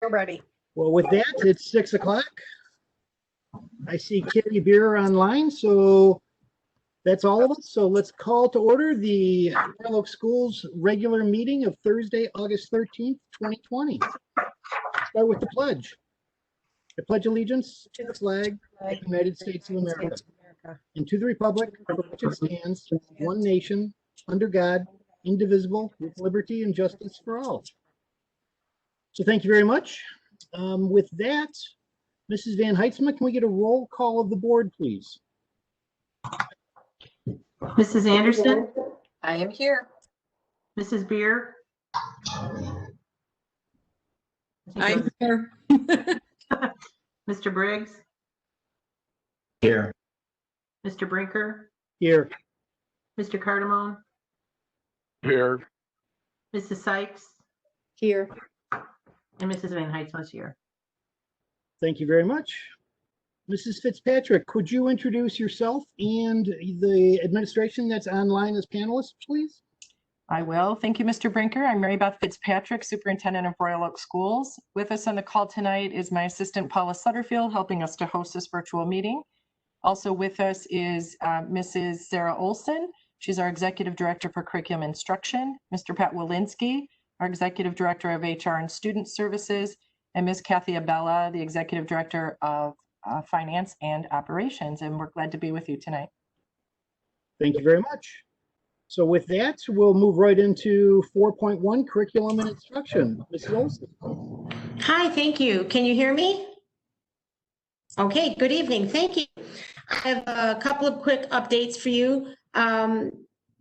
We're ready. Well, with that, it's 6 o'clock. I see Kitty Beer online, so that's all of us. So let's call to order the Royal Oak Schools regular meeting of Thursday, August 13th, 2020. Start with the pledge. I pledge allegiance to the flag of the United States of America and to the republic for which it stands, one nation, under God, indivisible, with liberty and justice for all. So thank you very much. With that, Mrs. Van Heitzma, can we get a roll call of the board, please? Mrs. Anderson, I am here. Mrs. Beer, I'm here. Mr. Briggs, Here. Mr. Brinker, Here. Mr. Cardamone, Here. Mrs. Sykes, Here. and Mrs. Van Heitzma's here. Thank you very much. Mrs. Fitzpatrick, could you introduce yourself and the administration that's online as panelists, please? I will. Thank you, Mr. Brinker. I'm Mary Beth Fitzpatrick, Superintendent of Royal Oak Schools. With us on the call tonight is my assistant, Paula Sutterfield, helping us to host this virtual meeting. Also with us is Mrs. Sarah Olson. She's our Executive Director for Curriculum Instruction. Mr. Pat Walensky, our Executive Director of HR and Student Services, and Ms. Kathy Abella, the Executive Director of Finance and Operations. And we're glad to be with you tonight. Thank you very much. So with that, we'll move right into 4.1, curriculum and instruction. Mrs. Olson. Hi, thank you. Can you hear me? Okay, good evening. Thank you. I have a couple of quick updates for you.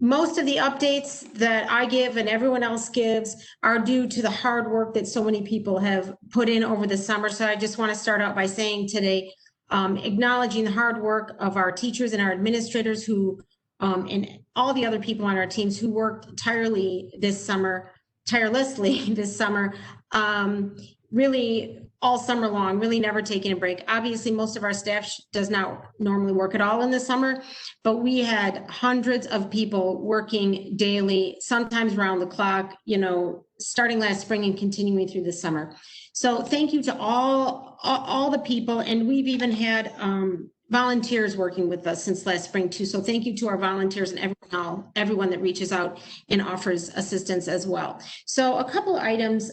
Most of the updates that I give and everyone else gives are due to the hard work that so many people have put in over the summer. So I just want to start out by saying today, acknowledging the hard work of our teachers and our administrators who, and all the other people on our teams who worked tirelessly this summer, really all summer long, really never taking a break. Obviously, most of our staff does not normally work at all in the summer, but we had hundreds of people working daily, sometimes around the clock, starting last spring and continuing through the summer. So thank you to all the people, and we've even had volunteers working with us since last spring too. So thank you to our volunteers and everyone that reaches out and offers assistance as well. So a couple of items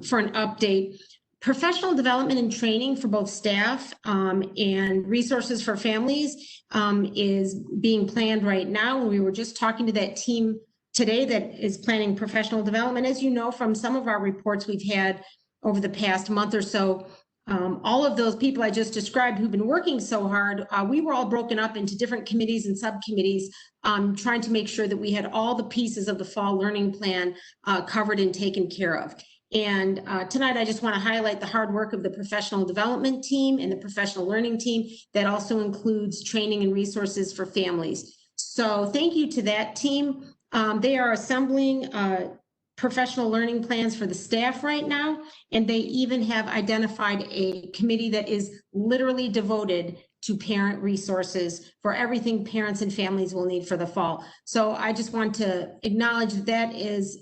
for an update. Professional development and training for both staff and resources for families is being planned right now. We were just talking to that team today that is planning professional development. As you know, from some of our reports we've had over the past month or so, all of those people I just described who've been working so hard, we were all broken up into different committees and subcommittees, trying to make sure that we had all the pieces of the fall learning plan covered and taken care of. And tonight, I just want to highlight the hard work of the professional development team and the professional learning team that also includes training and resources for families. So thank you to that team. They are assembling professional learning plans for the staff right now, and they even have identified a committee that is literally devoted to parent resources for everything parents and families will need for the fall. So I just want to acknowledge that has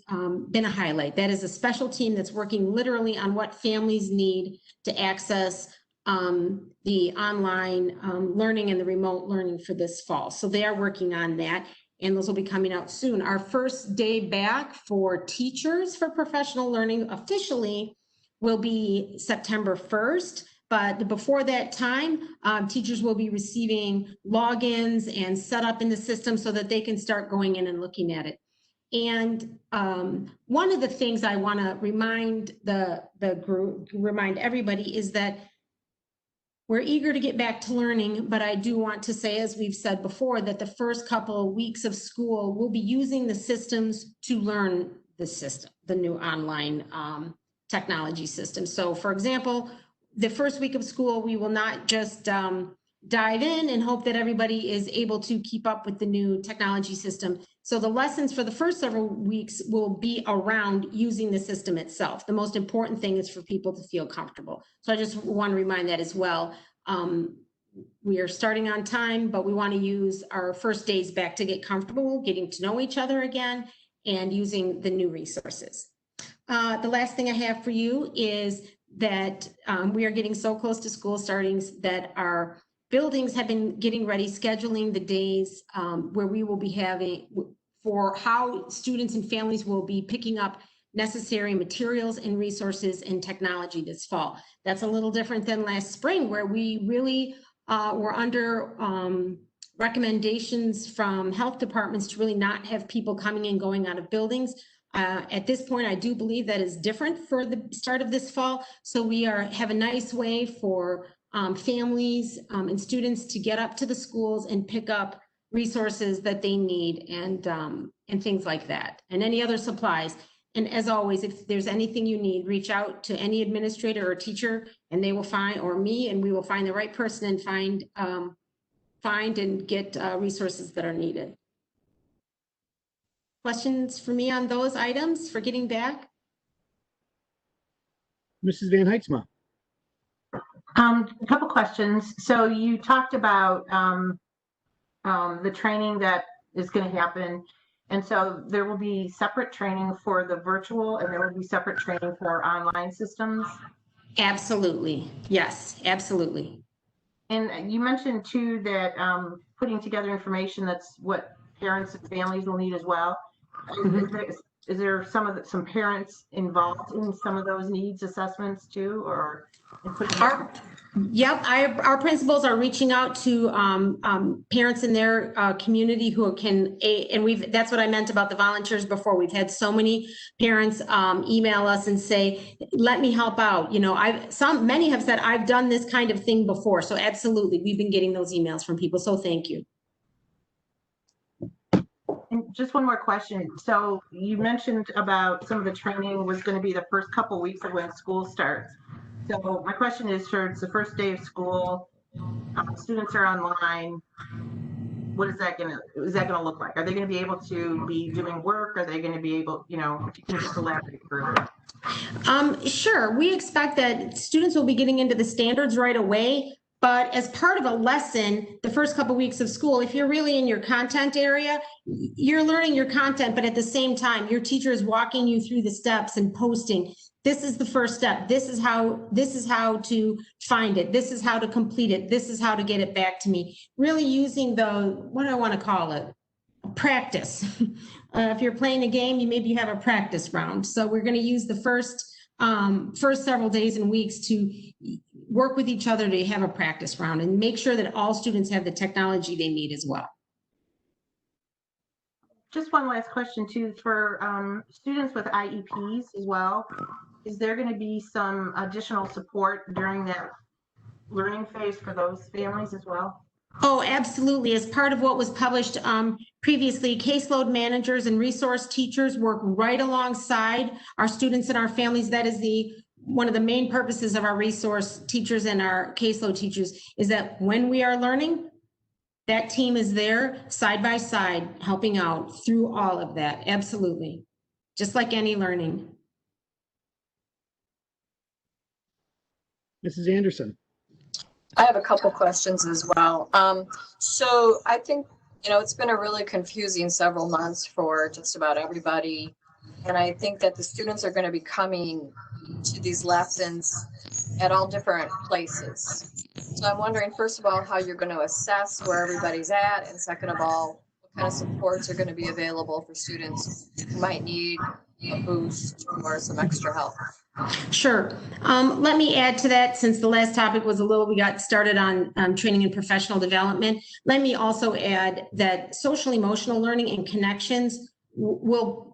been a highlight. That is a special team that's working literally on what families need to access the online learning and the remote learning for this fall. So they are working on that, and those will be coming out soon. Our first day back for teachers for professional learning officially will be September 1st. But before that time, teachers will be receiving logins and set up in the system so that they can start going in and looking at it. And one of the things I want to remind the group, remind everybody, is that we're eager to get back to learning, but I do want to say, as we've said before, that the first couple of weeks of school, we'll be using the systems to learn the system, the new online technology system. So for example, the first week of school, we will not just dive in and hope that everybody is able to keep up with the new technology system. So the lessons for the first several weeks will be around using the system itself. The most important thing is for people to feel comfortable. So I just want to remind that as well. We are starting on time, but we want to use our first days back to get comfortable, getting to know each other again, and using the new resources. The last thing I have for you is that we are getting so close to school starting that our buildings have been getting ready, scheduling the days where we will be having for how students and families will be picking up necessary materials and resources and technology this fall. That's a little different than last spring, where we really were under recommendations from health departments to really not have people coming and going out of buildings. At this point, I do believe that is different for the start of this fall. So we have a nice way for families and students to get up to the schools and pick up resources that they need and things like that, and any other supplies. And as always, if there's anything you need, reach out to any administrator or teacher, and they will find, or me, and we will find the right person and find and get resources that are needed. Questions for me on those items for getting back? Mrs. Van Heitzma. A couple questions. So you talked about the training that is going to happen. And so there will be separate training for the virtual, and there will be separate training for online systems. Absolutely. Yes, absolutely. And you mentioned too that putting together information, that's what parents and families will need as well. Is there some parents involved in some of those needs assessments too, or? Yep, our principals are reaching out to parents in their community who can, and that's what I meant about the volunteers before. We've had so many parents email us and say, let me help out. You know, many have said, I've done this kind of thing before. So absolutely, we've been getting those emails from people. So thank you. And just one more question. So you mentioned about some of the training was going to be the first couple weeks of when school starts. So my question is, sure, it's the first day of school, students are online. What is that going to look like? Are they going to be able to be doing work? Are they going to be able, you know, if you can just elaborate further? Sure. We expect that students will be getting into the standards right away. But as part of a lesson, the first couple of weeks of school, if you're really in your content area, you're learning your content, but at the same time, your teacher is walking you through the steps and posting. This is the first step. This is how to find it. This is how to complete it. This is how to get it back to me. Really using what do I want to call it? Practice. If you're playing a game, maybe you have a practice round. So we're going to use the first several days and weeks to work with each other to have a practice round and make sure that all students have the technology they need as well. Just one last question too, for students with IEPs as well. Is there going to be some additional support during that learning phase for those families as well? Oh, absolutely. As part of what was published previously, caseload managers and resource teachers work right alongside our students and our families. That is one of the main purposes of our resource teachers and our caseload teachers, is that when we are learning, that team is there side by side, helping out through all of that. Absolutely. Just like any learning. Mrs. Anderson. I have a couple questions as well. So I think, it's been a really confusing several months for just about everybody. And I think that the students are going to be coming to these lessons at all different places. So I'm wondering, first of all, how you're going to assess where everybody's at. And second of all, what kind of supports are going to be available for students who might need a boost or some extra help. Sure. Let me add to that, since the last topic was we got started on training and professional development. Let me also add that social emotional learning and connections will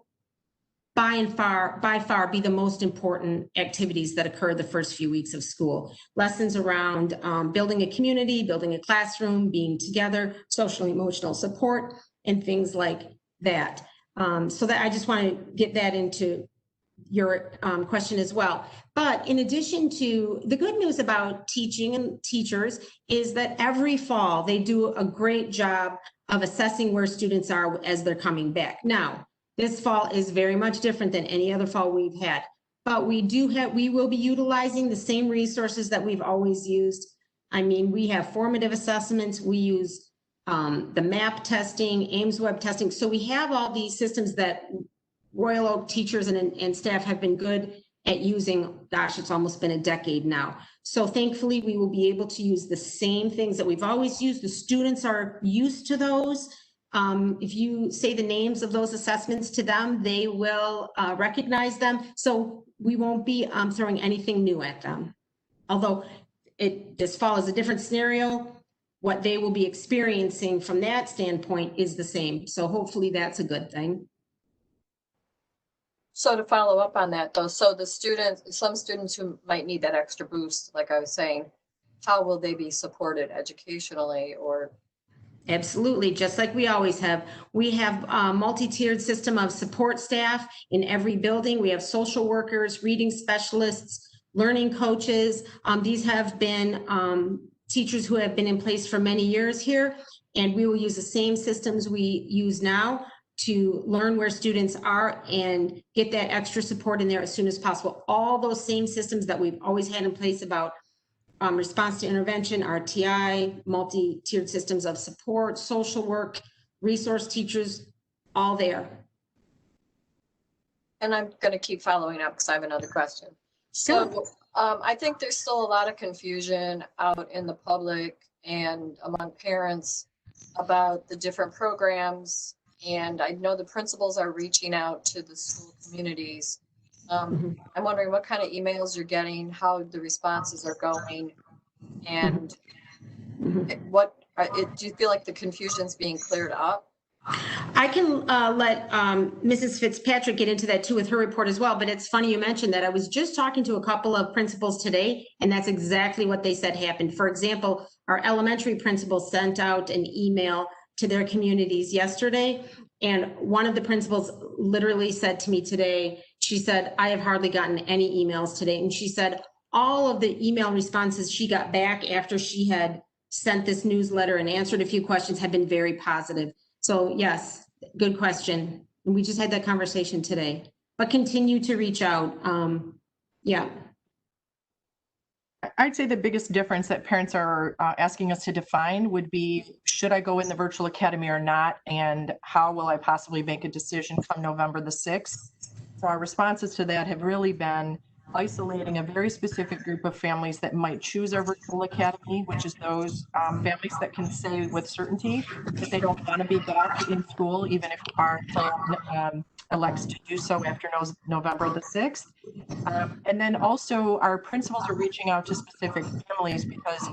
by far be the most important activities that occur the first few weeks of school. Lessons around building a community, building a classroom, being together, social emotional support, and things like that. So that I just want to get that into your question as well. But in addition to the good news about teaching and teachers is that every fall they do a great job of assessing where students are as they're coming back. Now, this fall is very much different than any other fall we've had, but we will be utilizing the same resources that we've always used. I mean, we have formative assessments, we use the MAP testing, Ames Web testing. So we have all these systems that Royal Oak teachers and staff have been good at using, gosh, it's almost been a decade now. So thankfully, we will be able to use the same things that we've always used. The students are used to those. If you say the names of those assessments to them, they will recognize them. So we won't be throwing anything new at them. Although this fall is a different scenario, what they will be experiencing from that standpoint is the same. So hopefully that's a good thing. So to follow up on that though, so the students, some students who might need that extra boost, like I was saying, how will they be supported educationally or? Absolutely, just like we always have. We have a multi-tiered system of support staff in every building. We have social workers, reading specialists, learning coaches. These have been teachers who have been in place for many years here, and we will use the same systems we use now to learn where students are and get that extra support in there as soon as possible. All those same systems that we've always had in place about response to intervention, RTI, multi-tiered systems of support, social work, resource teachers, all there. And I'm going to keep following up because I have another question. So I think there's still a lot of confusion out in the public and among parents about the different programs. And I know the principals are reaching out to the school communities. I'm wondering what kind of emails you're getting, how the responses are going, and what do you feel like the confusion's being cleared up? I can let Mrs. Fitzpatrick get into that too with her report as well, but it's funny you mentioned that. I was just talking to a couple of principals today, and that's exactly what they said happened. For example, our elementary principal sent out an email to their communities yesterday, and one of the principals literally said to me today, she said, I have hardly gotten any emails today. And she said all of the email responses she got back after she had sent this newsletter and answered a few questions have been very positive. So yes, good question. And we just had that conversation today, but continue to reach out. Yeah. I'd say the biggest difference that parents are asking us to define would be, should I go in the virtual academy or not? And how will I possibly make a decision come November the 6th? So our responses to that have really been isolating a very specific group of families that might choose our virtual academy, which is those families that can say with certainty that they don't want to be back in school, even if our plan elects to do so after November the 6th. And then also our principals are reaching out to specific families because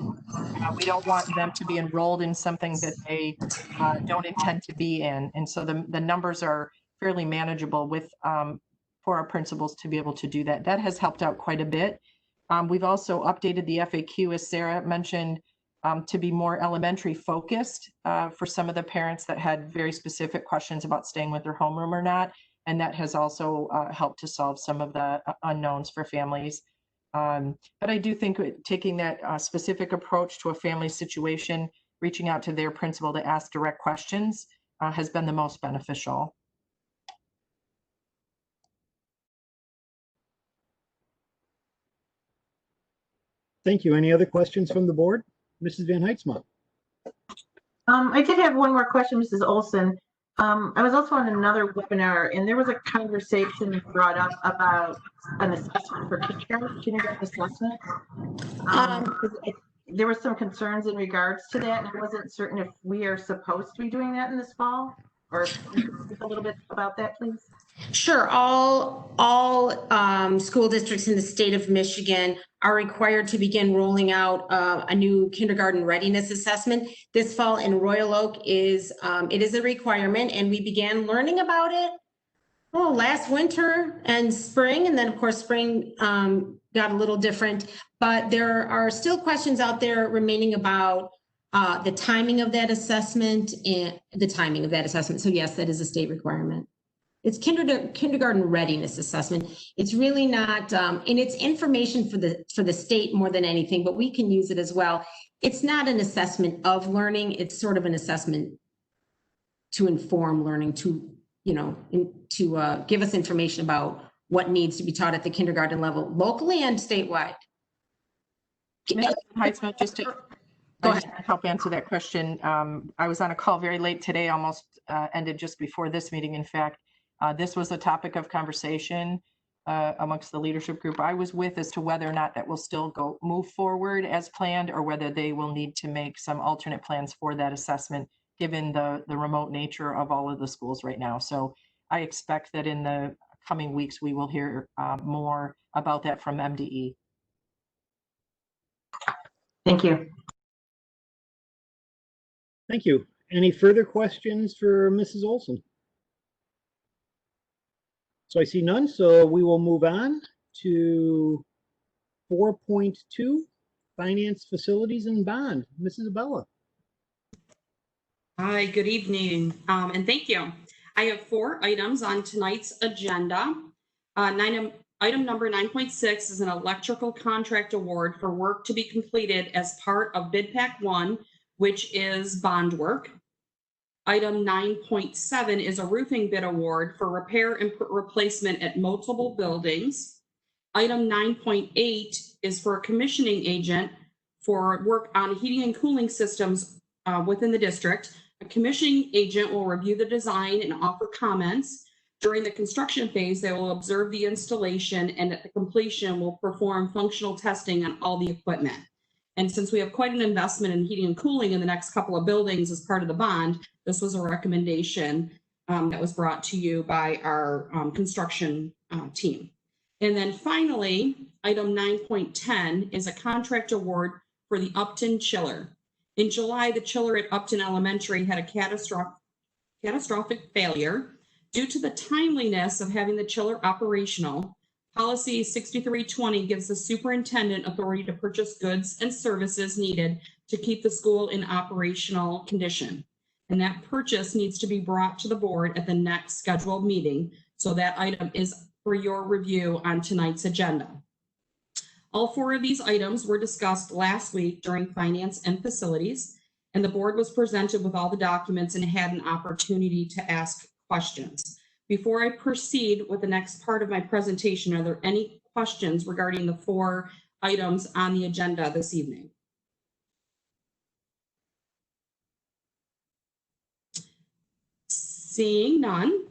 we don't want them to be enrolled in something that they don't intend to be in. And so the numbers are fairly manageable with for our principals to be able to do that. That has helped out quite a bit. We've also updated the FAQ, as Sarah mentioned, to be more elementary focused for some of the parents that had very specific questions about staying with their homeroom or not. And that has also helped to solve some of the unknowns for families. But I do think taking that specific approach to a family situation, reaching out to their principal to ask direct questions has been the most beneficial. Thank you. Any other questions from the board? Mrs. Van Heitzma. I did have one more question, Mrs. Olson. I was also on another webinar, and there was a conversation brought up about an assessment for kindergarten assessment. There were some concerns in regards to that, and I wasn't certain if we are supposed to be doing that in this fall, or speak a little bit about that, please. Sure. All school districts in the state of Michigan are required to begin rolling out a new kindergarten readiness assessment this fall. In Royal Oak it is a requirement, and we began learning about it last winter and spring, and then of course spring got a little different. But there are still questions out there remaining about the timing of that assessment and the timing of that assessment. So yes, that is a state requirement. It's kindergarten readiness assessment. It's really not, and it's information for the state more than anything, but we can use it as well. It's not an assessment of learning. It's sort of an assessment to inform learning, to give us information about what needs to be taught at the kindergarten level, locally and statewide. Mrs. Heitzman, just to help answer that question. I was on a call very late today, almost ended just before this meeting, in fact. This was a topic of conversation amongst the leadership group I was with as to whether or not that will still move forward as planned, or whether they will need to make some alternate plans for that assessment, given the remote nature of all of the schools right now. So I expect that in the coming weeks, we will hear more about that from MDE. Thank you. Thank you. Any further questions for Mrs. Olson? So I see none, so we will move on to 4.2, Finance, Facilities, and Bond. Mrs. Abella. Hi, good evening, and thank you. I have 4 items on tonight's agenda. Item number 9.6 is an electrical contract award for work to be completed as part of Bid Pack 1, which is bond work. Item 9.7 is a roofing bid award for repair and replacement at multiple buildings. Item 9.8 is for a commissioning agent for work on heating and cooling systems within the district. A commissioning agent will review the design and offer comments. During the construction phase, they will observe the installation, and at the completion will perform functional testing on all the equipment. And since we have quite an investment in heating and cooling in the next couple of buildings as part of the bond, this was a recommendation that was brought to you by our construction team. And then finally, item 9.10 is a contract award for the Upton chiller. In July, the chiller at Upton Elementary had a catastrophic failure. Due to the timeliness of having the chiller operational, Policy 6320 gives the superintendent authority to purchase goods and services needed to keep the school in operational condition. And that purchase needs to be brought to the board at the next scheduled meeting. So that item is for your review on tonight's agenda. All 4 of these items were discussed last week during Finance and Facilities, and the board was presented with all the documents and had an opportunity to ask questions. Before I proceed with the next part of my presentation, are there any questions regarding the 4 items on the agenda this evening? Seeing none,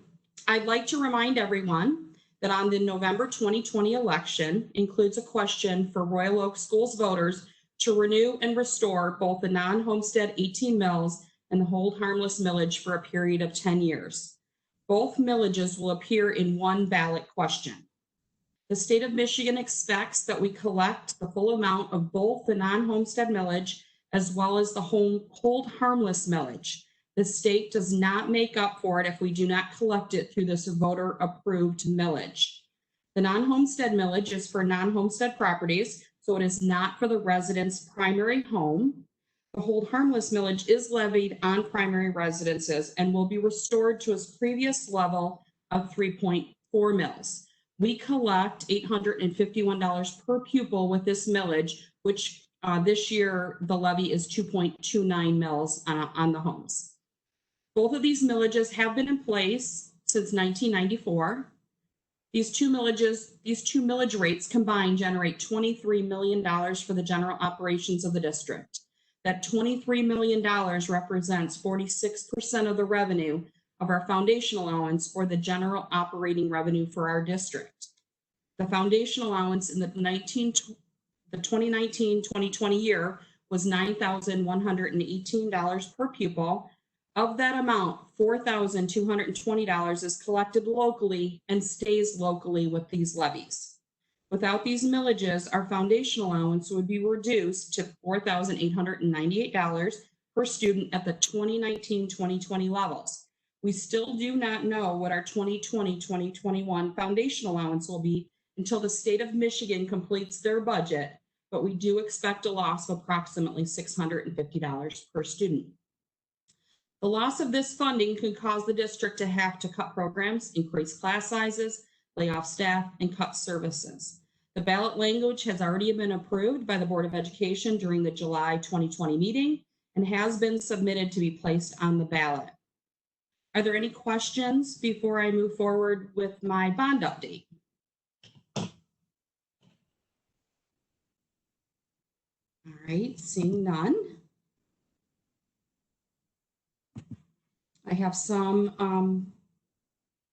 I'd like to remind everyone that on the November 2020 election includes a question for Royal Oak Schools voters to renew and restore both the non-homestead 18 mills and the hold harmless millage for a period of 10 years. Both millages will appear in one ballot question. The state of Michigan expects that we collect the full amount of both the non-homestead millage as well as the hold harmless millage. The state does not make up for it if we do not collect it through this voter approved millage. The non-homestead millage is for non-homestead properties, so it is not for the resident's primary home. The hold harmless millage is levied on primary residences and will be restored to its previous level of 3.4 mils. We collect $851 per pupil with this millage, which this year the levy is 2.29 mils on the homes. Both of these millages have been in place since 1994. These two millage rates combined generate $23 million for the general operations of the district. That $23 million represents 46% of the revenue of our foundation allowance, or the general operating revenue for our district. The foundation allowance in the 2019-2020 year was $9,118 per pupil. Of that amount, $4,220 is collected locally and stays locally with these levies. Without these millages, our foundation allowance would be reduced to $4,898 per student at the 2019-2020 levels. We still do not know what our 2020-2021 foundation allowance will be until the state of Michigan completes their budget, but we do expect a loss of approximately $650 per student. The loss of this funding could cause the district to have to cut programs, increase class sizes, lay off staff, and cut services. The ballot language has already been approved by the Board of Education during the July 2020 meeting and has been submitted to be placed on the ballot. Are there any questions before I move forward with my bond update? All right, seeing none. I have some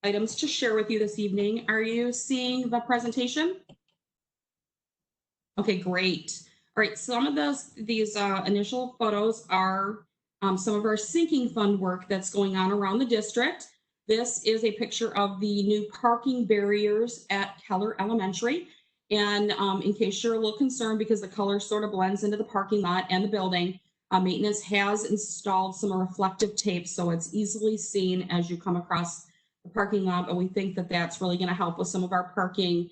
items to share with you this evening. Are you seeing the presentation? Okay, great. All right, some of these initial photos are some of our sinking fund work that's going on around the district. This is a picture of the new parking barriers at Keller Elementary. And in case you're a little concerned because the color sort of blends into the parking lot and the building, maintenance has installed some reflective tape so it's easily seen as you come across the parking lot, but we think that that's really going to help with some of our parking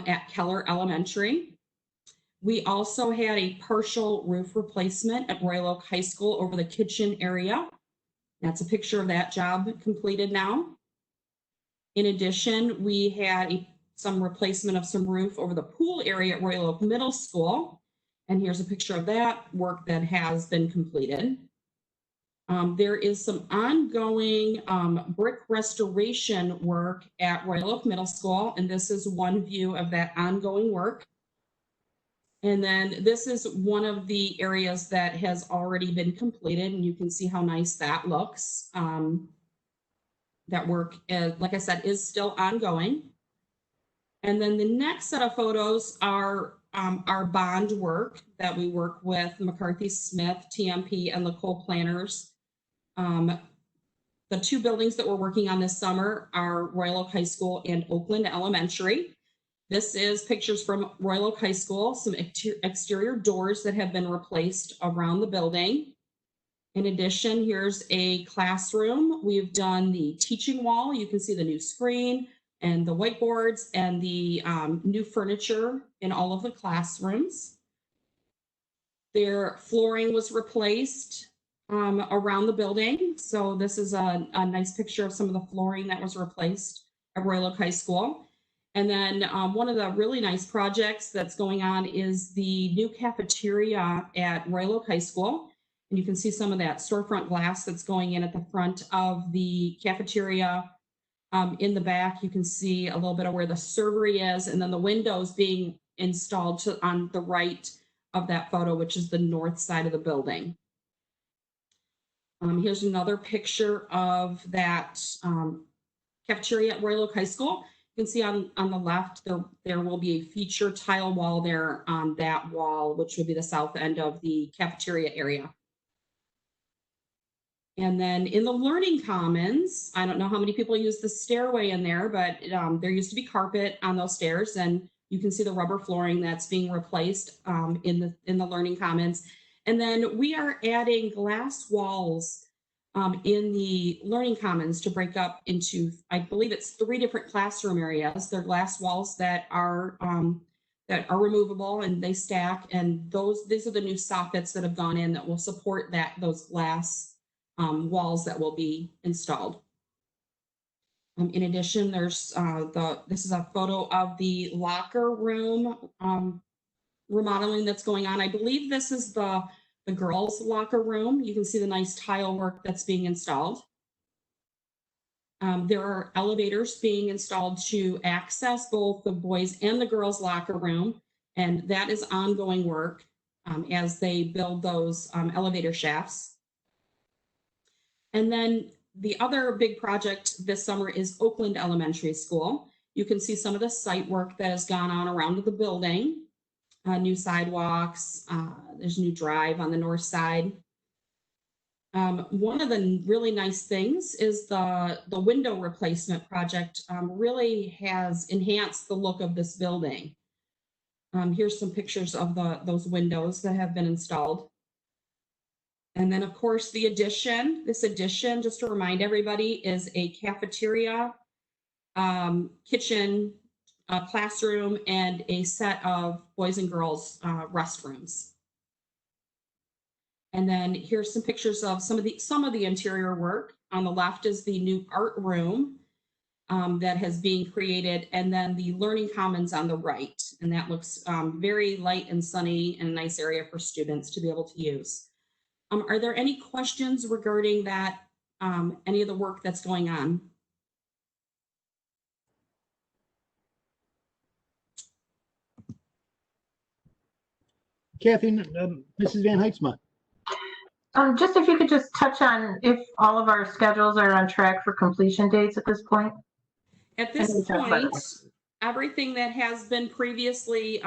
at Keller Elementary. We also had a partial roof replacement at Royal Oak High School over the kitchen area. That's a picture of that job completed now. In addition, we had some replacement of some roof over the pool area at Royal Oak Middle School. And here's a picture of that work that has been completed. There is some ongoing brick restoration work at Royal Oak Middle School, and this is one view of that ongoing work. And then this is one of the areas that has already been completed, and you can see how nice that looks. That work, like I said, is still ongoing. And then the next set of photos are our bond work that we work with McCarthy Smith, TMP, and LaCole Planners. The two buildings that we're working on this summer are Royal Oak High School and Oakland Elementary. This is pictures from Royal Oak High School, some exterior doors that have been replaced around the building. In addition, here's a classroom. We've done the teaching wall. You can see the new screen and the whiteboards and the new furniture in all of the classrooms. Their flooring was replaced around the building. So this is a nice picture of some of the flooring that was replaced at Royal Oak High School. And then one of the really nice projects that's going on is the new cafeteria at Royal Oak High School. And you can see some of that storefront glass that's going in at the front of the cafeteria. In the back, you can see a little bit of where the servery is, and then the windows being installed on the right of that photo, which is the north side of the building. Here's another picture of that cafeteria at Royal Oak High School. You can see on the left, there will be a feature tile wall there on that wall, which would be the south end of the cafeteria area. And then in the Learning Commons, I don't know how many people use the stairway in there, but there used to be carpet on those stairs, and you can see the rubber flooring that's being replaced in the Learning Commons. And then we are adding glass walls in the Learning Commons to break up into, I believe it's 3 different classroom areas. They're glass walls that are removable and they stack, and these are the new soffits that have gone in that will support those glass walls that will be installed. In addition, there's this is a photo of the locker room remodeling that's going on. I believe this is the girls' locker room. You can see the nice tile work that's being installed. There are elevators being installed to access both the boys and the girls' locker room, and that is ongoing work as they build those elevator shafts. And then the other big project this summer is Oakland Elementary School. You can see some of the site work that has gone on around the building. New sidewalks, there's a new drive on the north side. One of the really nice things is the window replacement project really has enhanced the look of this building. Here's some pictures of those windows that have been installed. And then, of course, the addition. This addition, just to remind everybody, is a cafeteria, kitchen, classroom, and a set of boys and girls restrooms. And then here's some pictures of some of the interior work. On the left is the new art room that has been created, and then the Learning Commons on the right. And that looks very light and sunny and a nice area for students to be able to use. Are there any questions regarding that, any of the work that's going on? Kathy, Mrs. Van Heitzman. Just if you could just touch on if all of our schedules are on track for completion dates at this point. At this Any point, questions? everything that has been previously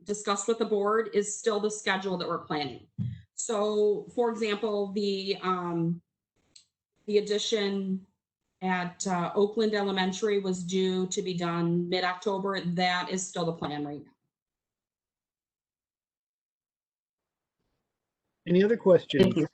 discussed with the board is still the schedule that we're planning. So, for example, the addition at Oakland Elementary was due to be done mid-October. That is still the plan right now. Any other questions? Thank you.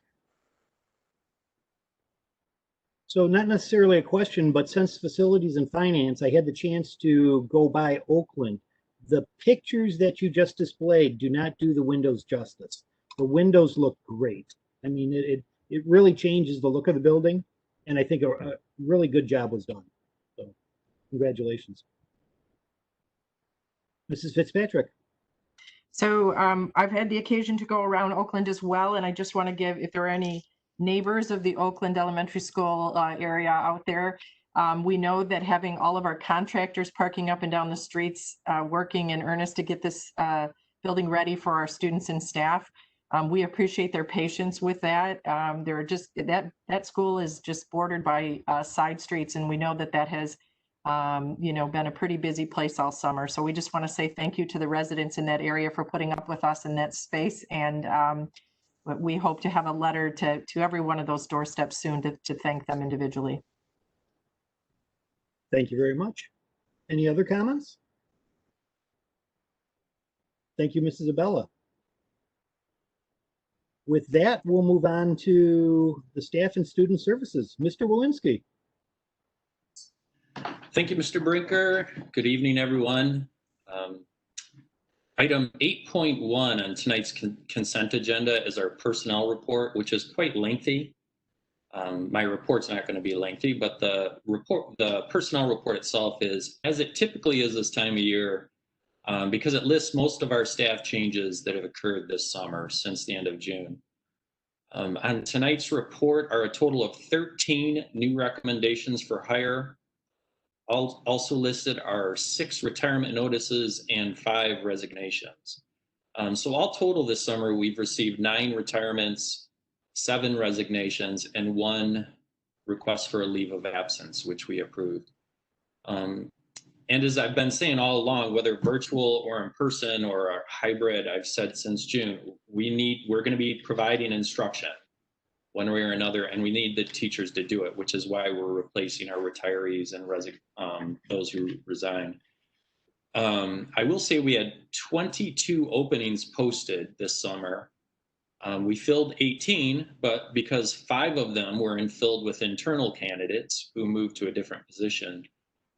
So not necessarily a question, but since facilities and finance, I had the chance to go by Oakland. The pictures that you just displayed do not do the windows justice. The windows look great. I mean, it really changes the look of the building, and I think a really good job was done. So congratulations. Mrs. Fitzpatrick. So I've had the occasion to go around Oakland as well, and I just want to give, if there are any neighbors of the Oakland Elementary School area out there, we know that having all of our contractors parking up and down the streets, working in earnest to get this building ready for our students and staff, we appreciate their patience with that. They're just that school is just bordered by side streets, and we know that that has been a pretty busy place all summer. So we just want to say thank you to the residents in that area for putting up with us in that space. And we hope to have a letter to every one of those doorsteps soon to thank them individually. Thank you very much. Any other comments? Thank you, Mrs. Abella. With that, we'll move on to the staff and student services. Mr. Walensky. Thank you, Mr. Brinker. Good evening, everyone. Item 8.1 on tonight's consent agenda is our personnel report, which is quite lengthy. My report's not going to be lengthy, but the personnel report itself is, as it typically is this time of year, because it lists most of our staff changes that have occurred this summer since the end of June. On tonight's report are a total of 13 new recommendations for hire. Also listed are 6 retirement notices and 5 resignations. So all total this summer, we've received 9 retirements, 7 resignations, and 1 request for a leave of absence, which we approved. And as I've been saying all along, whether virtual or in person or hybrid, I've said since June, we're going to be providing instruction one way or another, and we need the teachers to do it, which is why we're replacing our retirees and those who resign. I will say we had 22 openings posted this summer. We filled 18, but because 5 of them were filled with internal candidates who moved to a different position,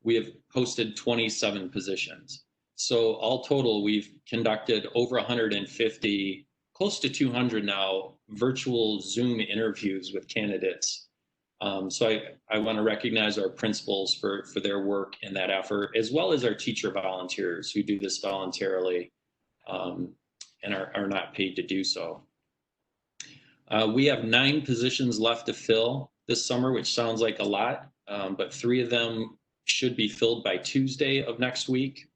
we have posted 27 positions. So all total, we've conducted over 150, close to 200 now, virtual Zoom interviews with candidates. So I want to recognize our principals for their work in that effort, as well as our teacher volunteers who do this voluntarily and are not paid to do so. We have 9 positions left to fill this summer, which sounds like a lot, but 3 of them should be filled by Tuesday of next week.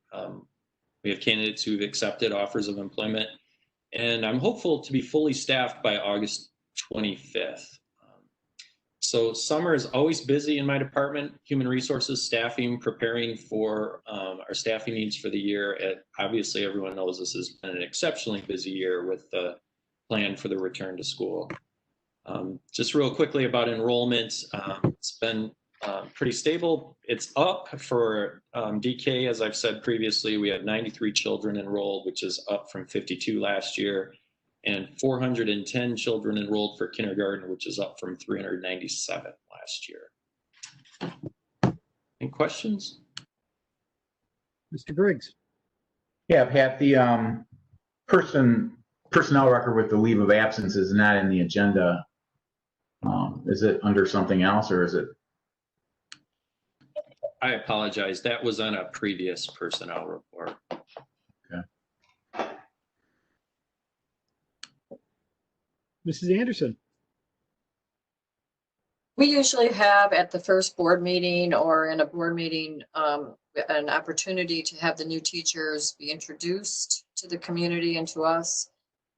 We have candidates who've accepted offers of employment, and I'm hopeful to be fully staffed by August 25th. So summer is always busy in my department, human resources, staffing, preparing for our staffing needs for the year. Obviously, everyone knows this has been an exceptionally busy year with the plan for the return to school. Just real quickly about enrollment, it's been pretty stable. It's up for DK, as I've said previously. We had 93 children enrolled, which is up from 52 last year, and 410 children enrolled for kindergarten, which is up from 397 last year. Any questions? Mr. Griggs. Yeah, Pat, the personnel record with the leave of absence is not in the agenda. Is it under something else, or is it? I apologize. That was on a previous personnel report. Okay. Mrs. Anderson. We usually have at the first board meeting or in a board meeting an opportunity to have the new teachers be introduced to the community and to us.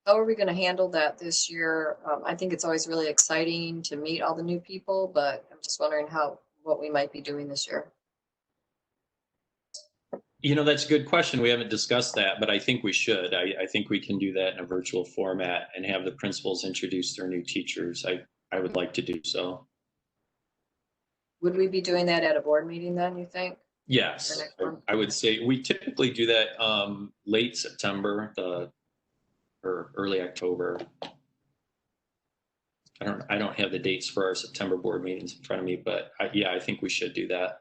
How are we going to handle that this year? I think it's always really exciting to meet all the new people, but I'm just wondering what we might be doing this year. That's a good question. We haven't discussed that, but I think we should. I think we can do that in a virtual format and have the principals introduce their new teachers. I would like to do so. Would we be doing that at a board meeting then, you think? Yes, The next one? I would say we typically do that late September, or early October. I don't have the dates for our September board meetings in front of me, but I think we should do that.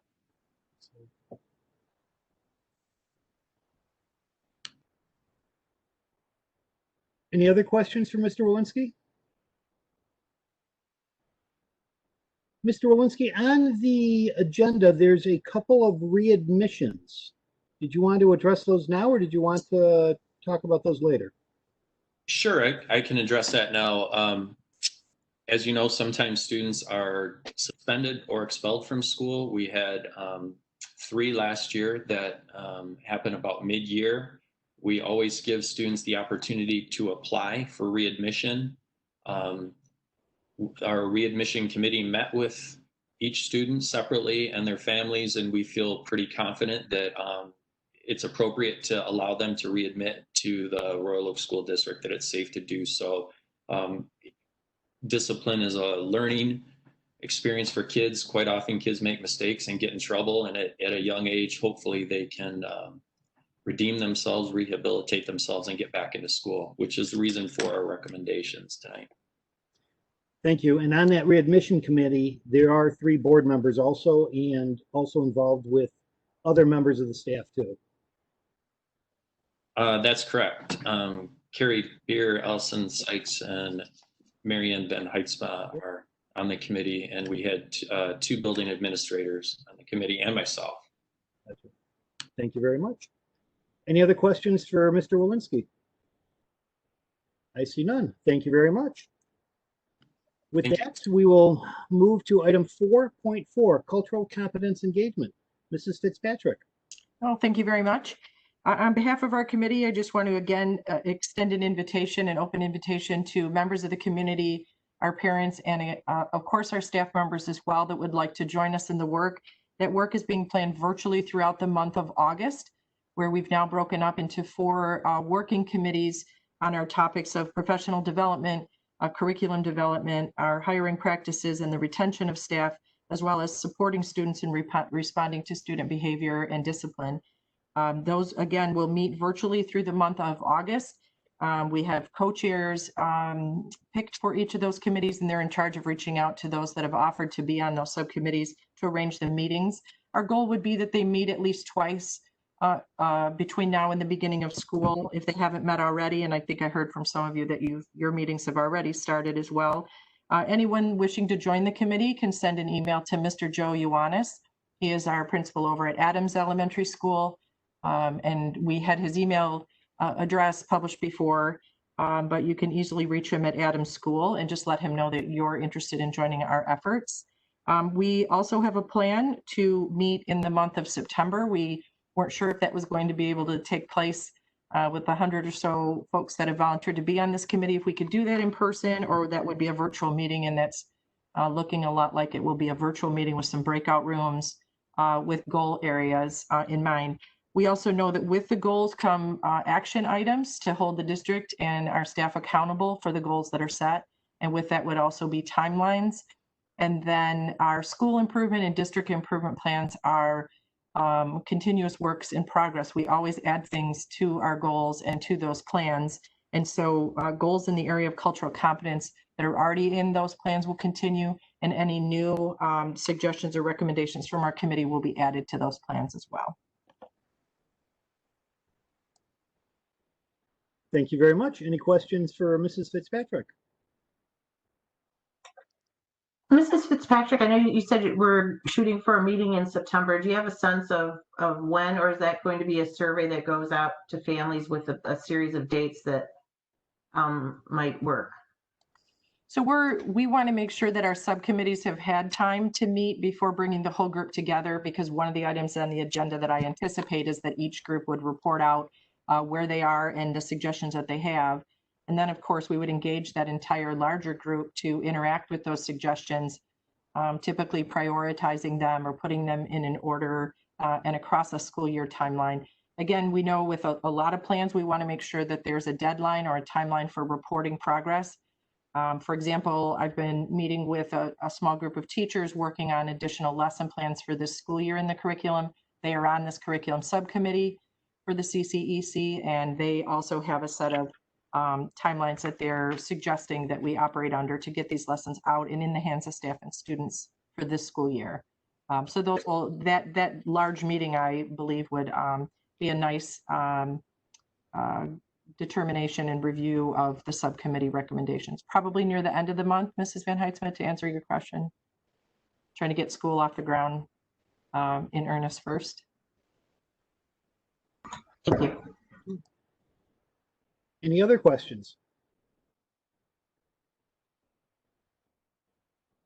Any other questions for Mr. Walensky? Mr. Walensky, on the agenda, there's a couple of readmissions. Did you want to address those now, or did you want to talk about those later? Sure, I can address that now. As you know, sometimes students are suspended or expelled from school. We had 3 last year that happened about mid-year. We always give students the opportunity to apply for readmission. Our readmission committee met with each student separately and their families, and we feel pretty confident that it's appropriate to allow them to readmit to the Royal Oak School District, that it's safe to do so. Discipline is a learning experience for kids. Quite often kids make mistakes and get in trouble, and at a young age, hopefully they can redeem themselves, rehabilitate themselves, and get back into school, which is the reason for our recommendations tonight. Thank you. And on that readmission committee, there are 3 board members also, and also involved with other members of the staff too. That's correct. Carrie Beer, Allison Sykes, and Marianne Van Heitzma are on the committee, and we had 2 building administrators on the committee and myself. Thank you very much. Any other questions for Mr. Walensky? I see none. Thank you very much. With that, we will move to item 4.4, cultural competence engagement. Mrs. Fitzpatrick. Oh, thank you very much. On behalf of our committee, I just want to again extend an invitation, an open invitation to members of the community, our parents, and of course our staff members as well that would like to join us in the work. That work is being planned virtually throughout the month of August, where we've now broken up into 4 working committees on our topics of professional development, curriculum development, our hiring practices, and the retention of staff, as well as supporting students in responding to student behavior and discipline. Those, again, will meet virtually through the month of August. We have co-chairs picked for each of those committees, and they're in charge of reaching out to those that have offered to be on those subcommittees to arrange the meetings. Our goal would be that they meet at least twice between now and the beginning of school, if they haven't met already. And I think I heard from some of you that your meetings have already started as well. Anyone wishing to join the committee can send an email to Mr. Joe Ioannis. He is our principal over at Adams Elementary School. And we had his email address published before, but you can easily reach him at Adams School and just let him know that you're interested in joining our efforts. We also have a plan to meet in the month of September. We weren't sure if that was going to be able to take place with the 100 or so folks that have volunteered to be on this committee, if we could do that in person, or that would be a virtual meeting, and that's looking a lot like it will be a virtual meeting with some breakout rooms with goal areas in mind. We also know that with the goals come action items to hold the district and our staff accountable for the goals that are set. And with that would also be timelines. And then our school improvement and district improvement plans are continuous works in progress. We always add things to our goals and to those plans. And so goals in the area of cultural competence that are already in those plans will continue, and any new suggestions or recommendations from our committee will be added to those plans as well. Thank you very much. Any questions for Mrs. Fitzpatrick? Mrs. Fitzpatrick, I know you said we're shooting for a meeting in September. Do you have a sense of when, or is that going to be a survey that goes out to families with a series of dates that might work? So we want to make sure that our subcommittees have had time to meet before bringing the whole group together, because one of the items on the agenda that I anticipate is that each group would report out where they are and the suggestions that they have. And then, of course, we would engage that entire larger group to interact with those suggestions, typically prioritizing them or putting them in an order and across a school year timeline. Again, we know with a lot of plans, we want to make sure that there's a deadline or a timeline for reporting progress. For example, I've been meeting with a small group of teachers working on additional lesson plans for this school year in the curriculum. They are on this curriculum subcommittee for the CCEC, and they also have a set of timelines that they're suggesting that we operate under to get these lessons out and in the hands of staff and students for this school year. So those will, that large meeting, I believe, would be a nice determination and review of the subcommittee recommendations, probably near the end of the month, Mrs. Van Heitzman, to answer your question. Trying to get school off the ground in earnest first. Thank you. Any other questions?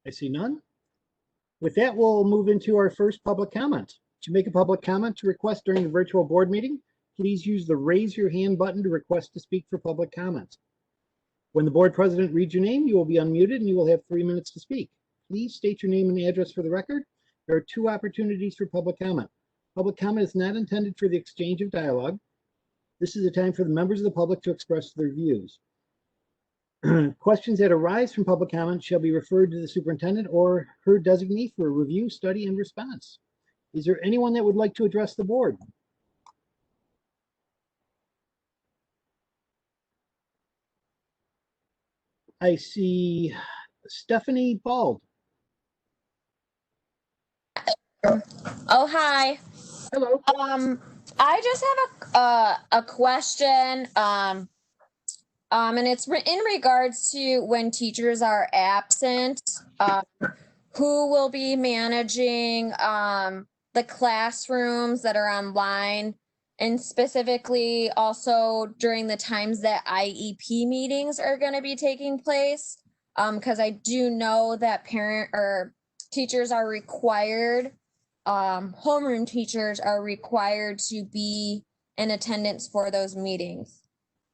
I see none. With that, we'll move into our first public comment. To make a public comment to request during the virtual board meeting, please use the raise your hand button to request to speak for public comments. When the board president reads your name, you will be unmuted and you will have 3 minutes to speak. Please state your name and address for the record. There are 2 opportunities for public comment. Public comment is not intended for the exchange of dialogue. This is a time for the members of the public to express their views. Questions that arise from public comment shall be referred to the superintendent or her designee for review, study, and response. Is there anyone that would like to address the board? I see Stephanie Bald. Oh, hi. Hello. I just have a question. And it's in regards to when teachers are absent, who will be managing the classrooms that are online, and specifically also during the times that IEP meetings are going to be taking place. Because I do know that teachers are required, homeroom teachers are required to be in attendance for those meetings.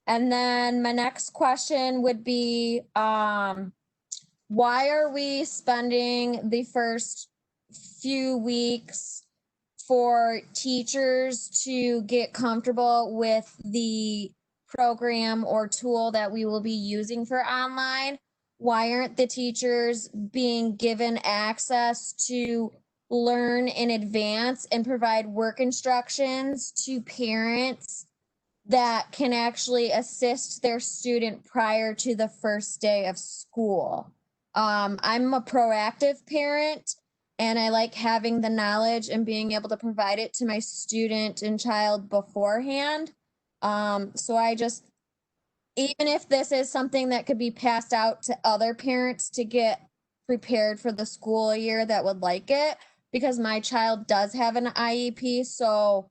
And then my next question would be, why are we spending the first few weeks for teachers to get comfortable with the program or tool that we will be using for online? Why aren't the teachers being given access to learn in advance and provide work instructions to parents that can actually assist their student prior to the first day of school? I'm a proactive parent, and I like having the knowledge and being able to provide it to my student and child beforehand. So I just, even if this is something that could be passed out to other parents to get prepared for the school year that would like it, because my child does have an IEP, so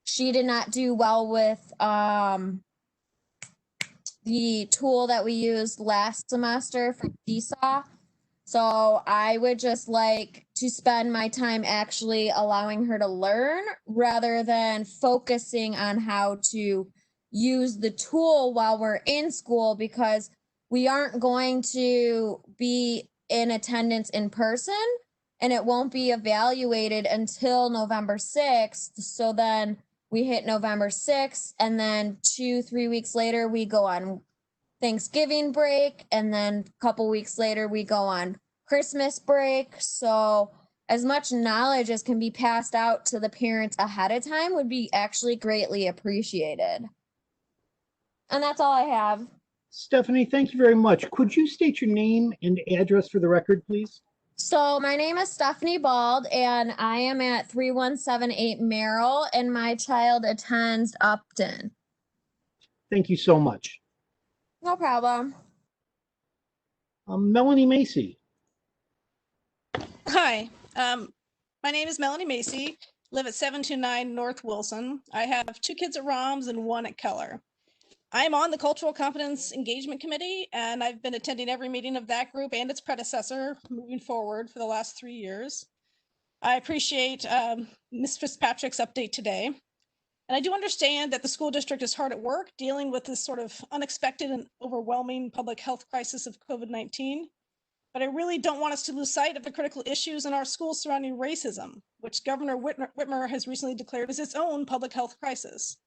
she did not do well with the tool that we used last semester for Seesaw. So I would just like to spend my time actually allowing her to learn rather than focusing on how to use the tool while we're in school, because we aren't going to be in attendance in person and it won't be evaluated until November 6th. So then we hit November 6th, and then 2-3 weeks later, we go on Thanksgiving break, and then a couple weeks later, we go on Christmas break. So as much knowledge as can be passed out to the parents ahead of time would be actually greatly appreciated. And that's all I have. Stephanie, thank you very much. Could you state your name and address for the record, please? So my name is Stephanie Bald, and I am at 3178 Merrill, and my child attends Upton. Thank you so much. No problem. Melanie Macy. Hi, my name is Melanie Macy, live at 729 North Wilson. I have 2 kids at Roms and 1 at Keller. I'm on the Cultural Competence Engagement Committee, and I've been attending every meeting of that group and its predecessor moving forward for the last 3 years. I appreciate Ms. Fitzpatrick's update today. And I do understand that the school district is hard at work dealing with this sort of unexpected and overwhelming public health crisis of COVID-19. But I really don't want us to lose sight of the critical issues in our schools surrounding racism, which Governor Whitmer has recently declared as its own public health crisis.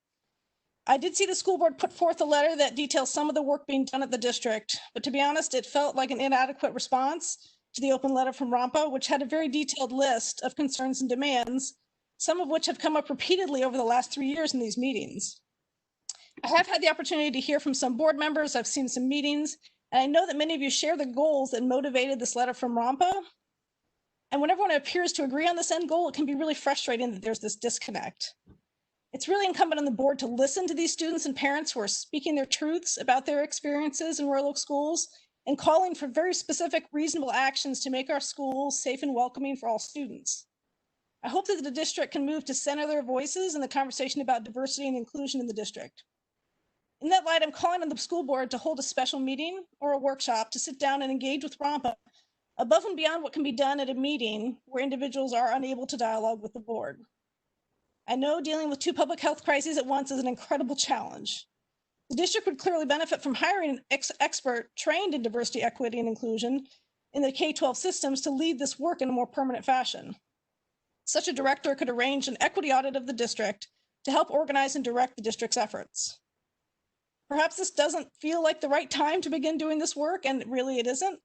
I did see the school board put forth a letter that details some of the work being done at the district, but to be honest, it felt like an inadequate response to the open letter from RAMPA, which had a very detailed list of concerns and demands, some of which have come up repeatedly over the last 3 years in these meetings. I have had the opportunity to hear from some board members. I've seen some meetings, and I know that many of you share the goals that motivated this letter from RAMPA. And when everyone appears to agree on this end goal, it can be really frustrating that there's this disconnect. It's really incumbent on the board to listen to these students and parents who are speaking their truths about their experiences in Royal Oak schools and calling for very specific, reasonable actions to make our schools safe and welcoming for all students. I hope that the district can move to center their voices in the conversation about diversity and inclusion in the district. In that light, I'm calling on the school board to hold a special meeting or a workshop to sit down and engage with RAMPA above and beyond what can be done at a meeting where individuals are unable to dialogue with the board. I know dealing with 2 public health crises at once is an incredible challenge. The district would clearly benefit from hiring an expert trained in diversity, equity, and inclusion in the K-12 systems to lead this work in a more permanent fashion. Such a director could arrange an equity audit of the district to help organize and direct the district's efforts. Perhaps this doesn't feel like the right time to begin doing this work, and really it isn't.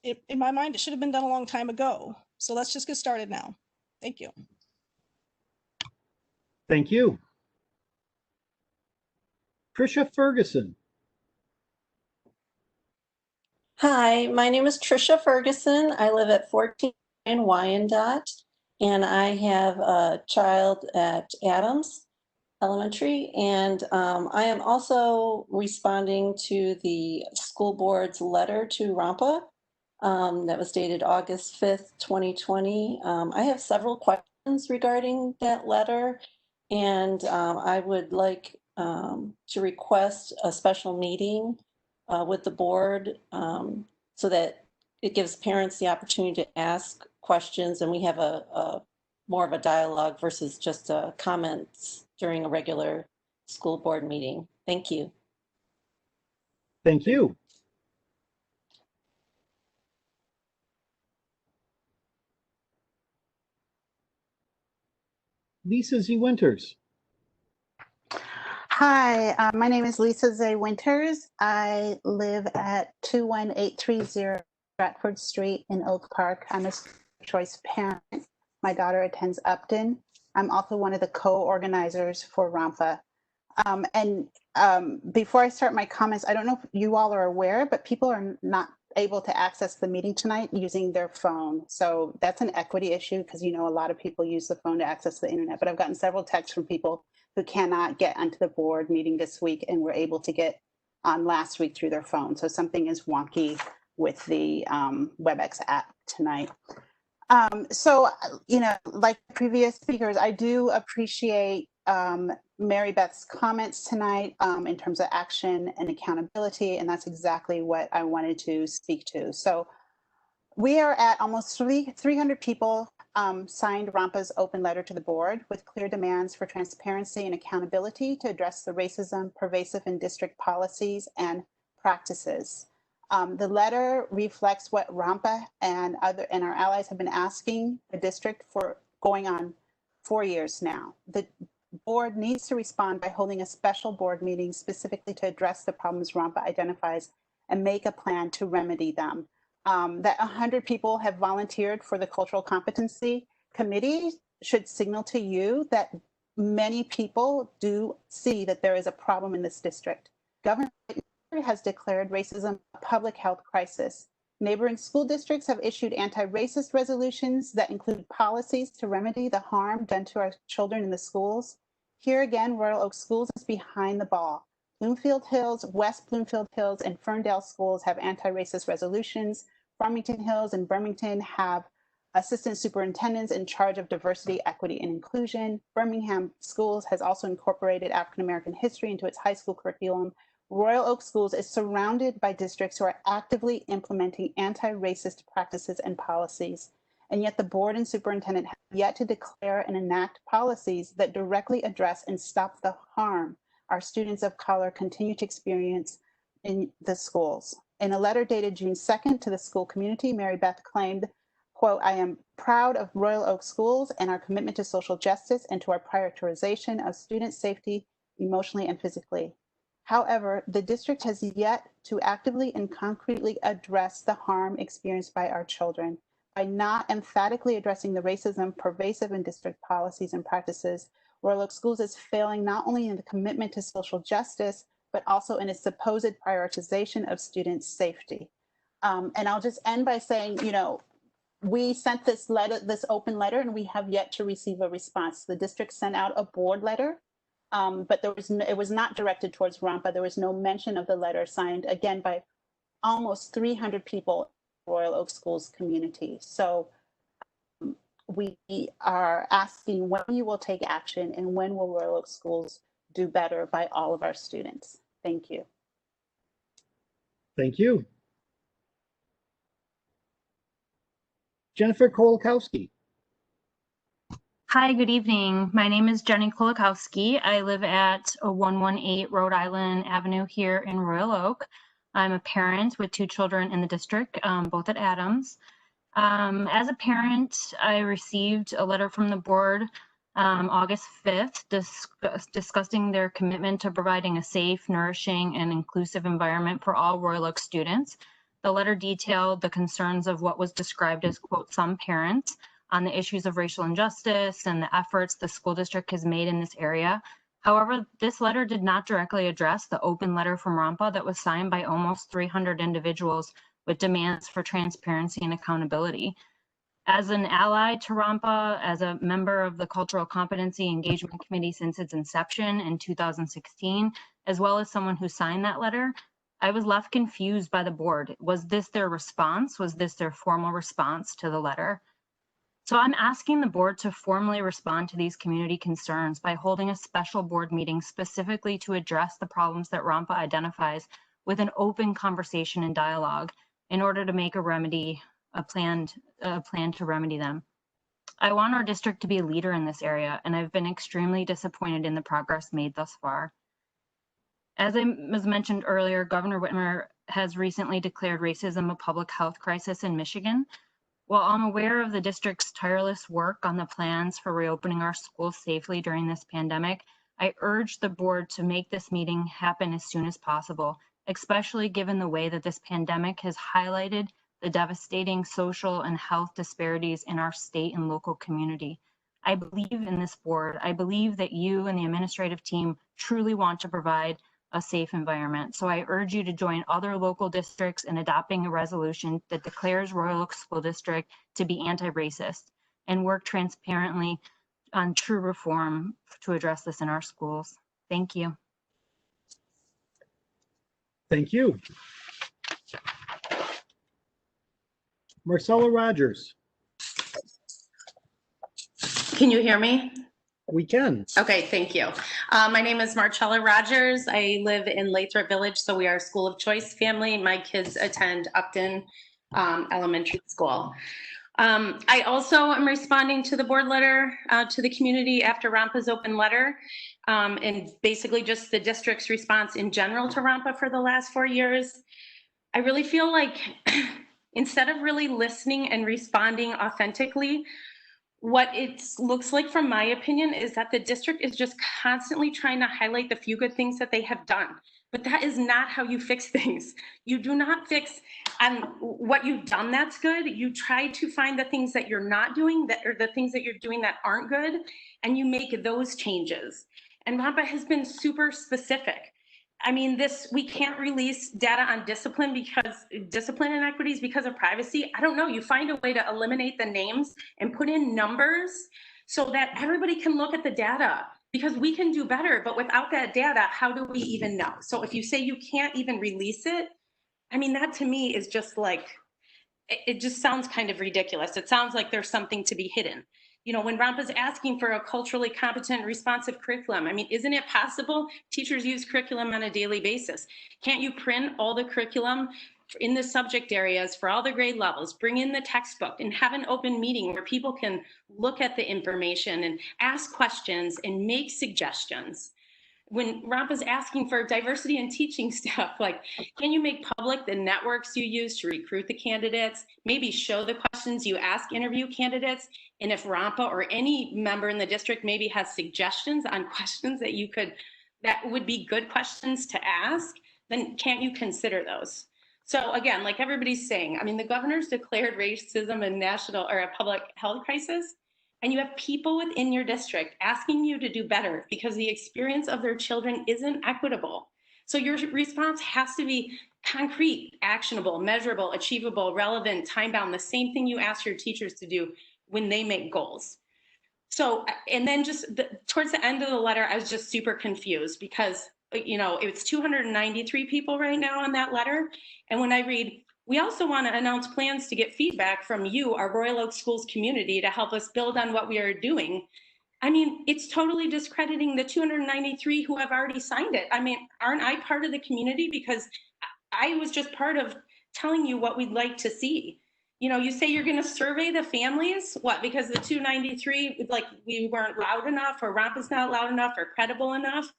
In my mind, it should have been done a long time ago. So let's just get started now. Thank you. Thank you. Tricia Ferguson. Hi, my name is Tricia Ferguson. I live at 14 Wyandotte, and I have a child at Adams Elementary, and I am also responding to the school board's letter to RAMPA that was dated August 5th, 2020. I have several questions regarding that letter, and I would like to request a special meeting with the board so that it gives parents the opportunity to ask questions and we have a more of a dialogue versus just comments during a regular school board meeting. Thank you. Thank you. Lisa Z. Winters. Hi, my name is Lisa Z. Winters. I live at 21830 Stratford Street in Oak Park. I'm a choice parent. My daughter attends Upton. I'm also one of the co-organizers for RAMPA. Before I start my comments, I don't know if you all are aware, but people are not able to access the meeting tonight using their phone. So that's an equity issue because, you know, a lot of people use the phone to access the internet, but I've gotten several texts from people who cannot get onto the board meeting this week and were able to get on last week through their phone. So something is wonky with the WebEx app tonight. So, you know, like previous speakers, I do appreciate Mary Beth's comments tonight in terms of action and accountability, and that's exactly what I wanted to speak to. So we are at almost 300 people signed RAMPA's open letter to the board with clear demands for transparency and accountability to address the racism pervasive in district policies and practices. The letter reflects what RAMPA and our allies have been asking the district for going on 4 years now. The board needs to respond by holding a special board meeting specifically to address the problems RAMPA identifies and make a plan to remedy them. That 100 people have volunteered for the Cultural Competency Committee should signal to you that many people do see that there is a problem in this district. Governor has declared racism a public health crisis. Neighboring school districts have issued anti-racist resolutions that include policies to remedy the harm done to our children in the schools. Here again, Royal Oak Schools is behind the ball. Bloomfield Hills, West Bloomfield Hills, and Ferndale schools have anti-racist resolutions. Farmington Hills and Birmingham have assistant superintendents in charge of diversity, equity, and inclusion. Birmingham Schools has also incorporated African American history into its high school curriculum. Royal Oak Schools is surrounded by districts who are actively implementing anti-racist practices and policies. And yet the board and superintendent have yet to declare and enact policies that directly address and stop the harm our students of color continue to experience in the schools. In a letter dated June 2nd to the school community, Mary Beth claimed, quote, I am proud of Royal Oak Schools and our commitment to social justice and to our prioritization of student safety emotionally and physically. However, the district has yet to actively and concretely address the harm experienced by our children. By not emphatically addressing the racism pervasive in district policies and practices, Royal Oak Schools is failing not only in the commitment to social justice, but also in its supposed prioritization of student safety. And I'll just end by saying, you know, we sent this letter, this open letter, and we have yet to receive a response. The district sent out a board letter, but it was not directed towards Rampa. There was no mention of the letter signed, again, by almost 300 people in Royal Oak Schools community. So we are asking when you will take action and when will Royal Oak Schools do better by all of our students. Thank you. Thank you. Jennifer Kolakowski. Hi, good evening. My name is Jenny Kolakowski. I live at 118 Rhode Island Avenue here in Royal Oak. I'm a parent with 2 children in the district, both at Adams. As a parent, I received a letter from the board August 5th discussing their commitment to providing a safe, nourishing, and inclusive environment for all Royal Oak students. The letter detailed the concerns of what was described as, quote, some parents on the issues of racial injustice and the efforts the school district has made in this area. However, this letter did not directly address the open letter from Rampa that was signed by almost 300 individuals with demands for transparency and accountability. As an ally to Rampa, as a member of the Cultural Competency Engagement Committee since its inception in 2016, as well as someone who signed that letter, I was left confused by the board. Was this their response? Was this their formal response to the letter? So I'm asking the board to formally respond to these community concerns by holding a special board meeting specifically to address the problems that Rampa identifies with an open conversation and dialogue in order to make a plan to remedy them. I want our district to be a leader in this area, and I've been extremely disappointed in the progress made thus far. As was mentioned earlier, Governor Whitmer has recently declared racism a public health crisis in Michigan. While I'm aware of the district's tireless work on the plans for reopening our schools safely during this pandemic, I urge the board to make this meeting happen as soon as possible, especially given the way that this pandemic has highlighted the devastating social and health disparities in our state and local community. I believe in this board. I believe that you and the administrative team truly want to provide a safe environment. So I urge you to join other local districts in adopting a resolution that declares Royal Oak School District to be anti-racist and work transparently on true reform to address this in our schools. Thank you. Thank you. Marcella Rogers. Can you hear me? We can. Okay, thank you. My name is Marcella Rogers. I live in Lathrop Village, so we are a school of choice family. My kids attend Upton Elementary School. I also am responding to the board letter to the community after Rampa's open letter, and basically just the district's response in general to Rampa for the last 4 years. I really feel like instead of really listening and responding authentically, what it looks like, from my opinion, is that the district is just constantly trying to highlight the few good things that they have done. But that is not how you fix things. You do not fix what you've done that's good. You try to find the things that you're not doing, that or the things that you're doing that aren't good, and you make those changes. And Rampa has been super specific. I mean, we can't release data on discipline inequities because of privacy. I don't know, you find a way to eliminate the names and put in numbers so that everybody can look at the data, because we can do better, but without that data, how do we even know? So if you say you can't even release it, I mean, that to me is just like, it just sounds kind of ridiculous. It sounds like there's something to be hidden. You know, when Rampa's asking for a culturally competent, responsive curriculum, I mean, isn't it possible? Teachers use curriculum on a daily basis. Can't you print all the curriculum in the subject areas for all the grade levels, bring in the textbook, and have an open meeting where people can look at the information and ask questions and make suggestions? when Rob is asking for diversity in teaching staff, like, can you make public the networks you use to recruit the candidates? Maybe show the questions you ask interview candidates. And if RAMPA or any member in the district maybe has suggestions on questions that would be good questions to ask, then can't you consider those? So again, like everybody's saying, I mean, the governor's declared racism a national or a public health crisis. And you have people within your district asking you to do better because the experience of their children isn't equitable. So your response has to be concrete, actionable, measurable, achievable, relevant, time-bound, the same thing you ask your teachers to do when they make goals. So, and then towards the end of the letter, I was just super confused because, it's 293 people right now on that letter. And when I read, we also want to announce plans to get feedback from you, our Royal Oak Schools community, to help us build on what we are doing. I mean, it's totally discrediting the 293 who have already signed it. I mean, aren't I part of the community? Because I was just part of telling you what we'd like to see. You say you're going to survey the families. What? Because the 293, like, we weren't loud enough, or RAMPA's not loud enough, or credible enough.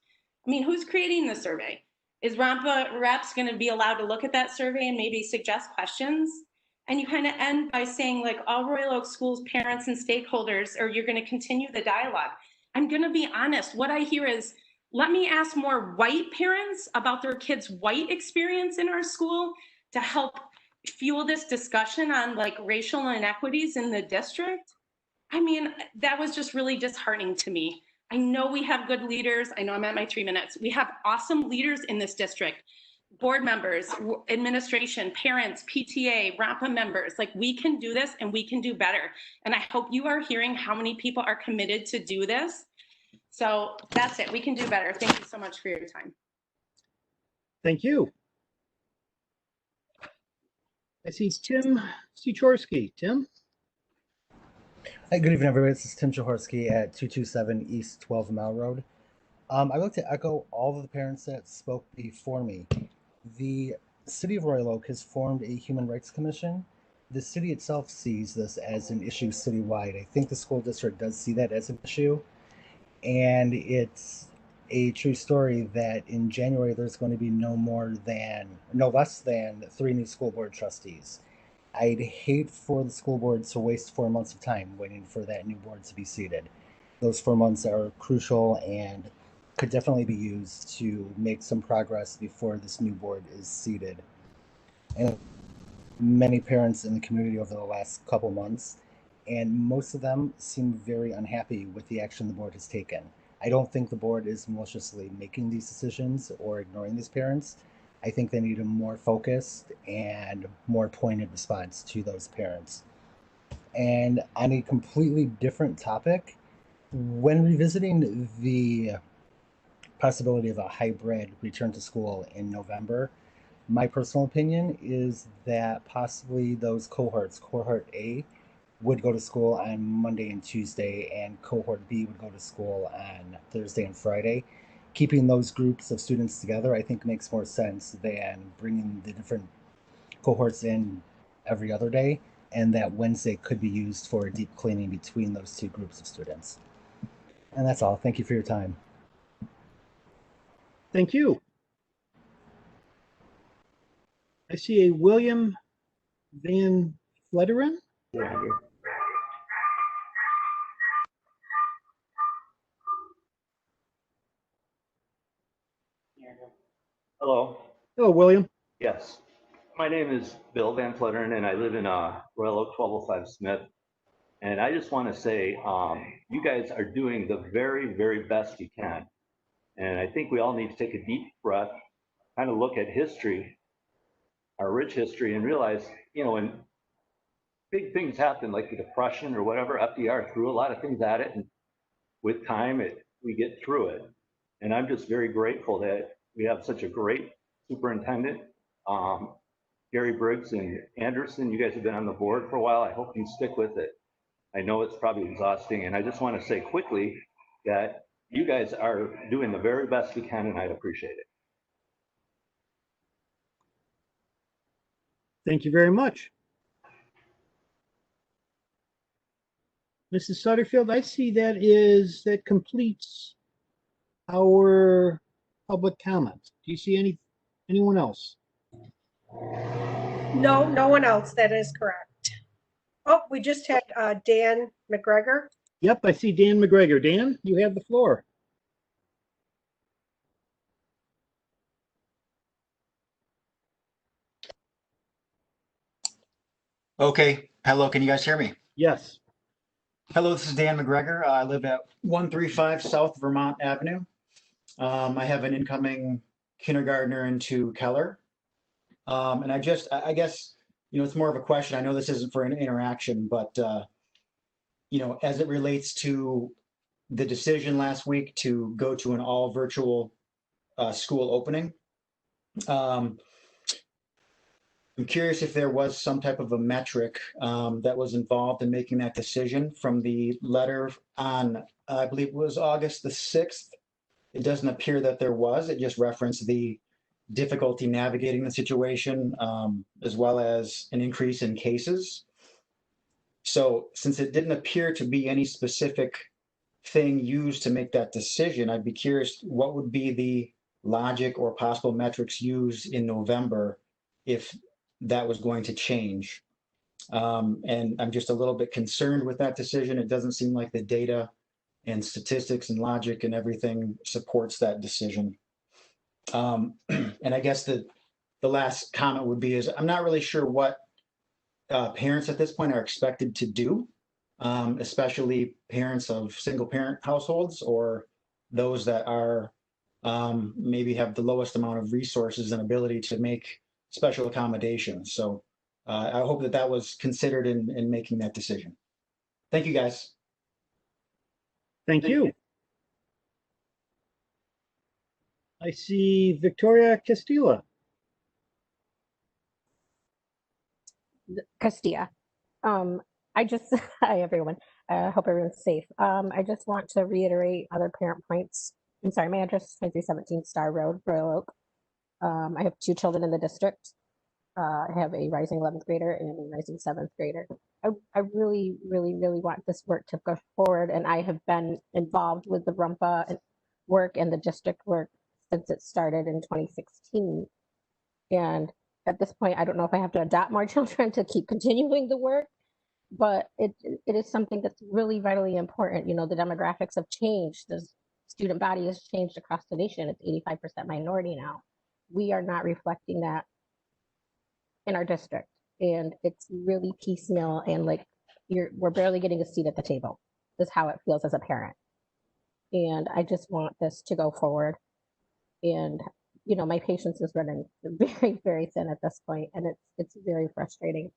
I mean, who's creating the survey? Is RAMPA reps going to be allowed to look at that survey and maybe suggest questions? And you kind of end by saying, like, all Royal Oak Schools parents and stakeholders, or you're going to continue the dialogue. I'm going to be honest. What I hear is, let me ask more white parents about their kids' white experience in our school to help fuel this discussion on, like, racial inequities in the district. I mean, that was just really disheartening to me. I know we have good leaders. I know I'm at my 3 minutes. We have awesome leaders in this district, board members, administration, parents, PTA, RAMPA members. Like, we can do this and we can do better. And I hope you are hearing how many people are committed to do this. So that's it. We can do better. Thank you so much for your time. Thank you. I see Tim Sikorski. Tim? Hi, good evening, everybody. This is Tim Jaworski at 227 East 12 Mile Road. I'd like to echo all of the parents that spoke before me. The City of Royal Oak has formed a Human Rights Commission. The city itself sees this as an issue citywide. I think the school district does see that as an issue. And it's a true story that in January, there's going to be no less than 3 new school board trustees. I'd hate for the school board to waste 4 months of time waiting for that new board to be seated. Those 4 months are crucial and could definitely be used to make some progress before this new board is seated. And many parents in the community over the last couple months, and most of them seem very unhappy with the action the board has taken. I don't think the board is maliciously making these decisions or ignoring these parents. I think they need a more focused and more pointed response to those parents. And on a completely different topic, when revisiting the possibility of a hybrid return to school in November, my personal opinion is that possibly those cohort A would go to school on Monday and Tuesday, and cohort B would go to school on Thursday and Friday. Keeping those groups of students together, I think, makes more sense than bringing the different cohorts in every other day, and that Wednesday could be used for a deep cleaning between those 2 groups of students. And that's all. Thank you for your time. Thank you. I see a William Van Fletteren. Hello. Hello, William. Yes. My name is Bill Van Fletteren, and I live in Royal Oak 1205 Smith. And I just want to say, you guys are doing the very, very best you can. And I think we all need to take a deep breath, kind of look at history, our rich history, and realize, when big things happen, like the Depression or whatever, FDR threw a lot of things at it, and with time, we get through it. And I'm just very grateful that we have such a great superintendent, Gary Briggs and Anderson. You guys have been on the board for a while. I hope you stick with it. I know it's probably exhausting, and I just want to say quickly that you guys are doing the very best you can, and I appreciate it. Thank you very much. Mrs. Sutterfield, I see that completes our public comment? Do you see anyone else? No, no one else. That is correct. Oh, we just had Dan McGregor. Yep, I see Dan McGregor. Dan, you have the floor. Okay. Hello, can you guys hear me? Yes. Hello, this is Dan McGregor. I live at 135 South Vermont Avenue. I have an incoming kindergartner into Keller. And I guess, it's more of a question. I know this isn't for an interaction, but, as it relates to the decision last week to go to an all virtual school opening, I'm curious if there was some type of a metric that was involved in making that decision from the letter on, I believe it was August the 6th. It doesn't appear that there was. It just referenced the difficulty navigating the situation, as well as an increase in cases. So since it didn't appear to be any specific thing used to make that decision, I'd be curious what would be the logic or possible metrics used in November if that was going to change. And I'm just a little bit concerned with that decision. It doesn't seem like the data and statistics and logic and everything supports that decision. And I guess the last comment would be is I'm not really sure what parents at this point are expected to do, especially parents of single parent households or those that are maybe have the lowest amount of resources and ability to make special accommodations. So I hope that was considered in making that decision. Thank you, guys. Thank you. I see Victoria Castilla. Castilla. I just, hi everyone. I hope everyone's safe. I just want to reiterate other parent points. I'm sorry, my address is 2317 Star Road, Royal Oak. I have 2 children in the district. I have a rising 11th grader and a rising 7th grader. I really, really, really want this work to go forward, and I have been involved with the RUMPA work and the district work since it started in 2016. And at this point, I don't know if I have to adopt more children to keep continuing the work, but it is something that's really vitally important. The demographics have changed. The student body has changed across the nation. It's 85% minority now. We are not reflecting that in our district, and it's really piecemeal, and like we're barely getting a seat at the table is how it feels as a parent. And I just want this to go forward. And my patience is running very, very thin at this point, and it's very frustrating.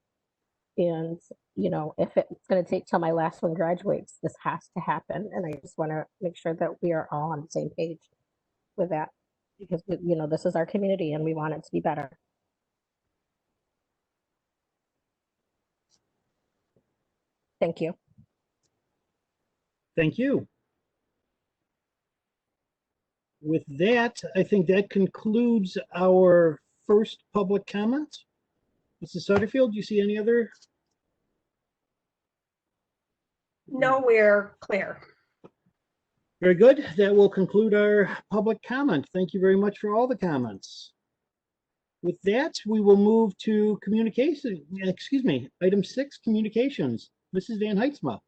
And if it's going to take till my last one graduates, this has to happen. And I just want to make sure that we are all on the same page with that, because this is our community and we want it to be better. Thank you. Thank you. With that, I think that concludes our first public comment. Mrs. Sutterfield, do you see any other? No, we're clear. Very good. That will conclude our public comment. Thank you very much for all the comments. With that, we will move to communication. Excuse me, item 6, communications. Mrs. Van Heidsma.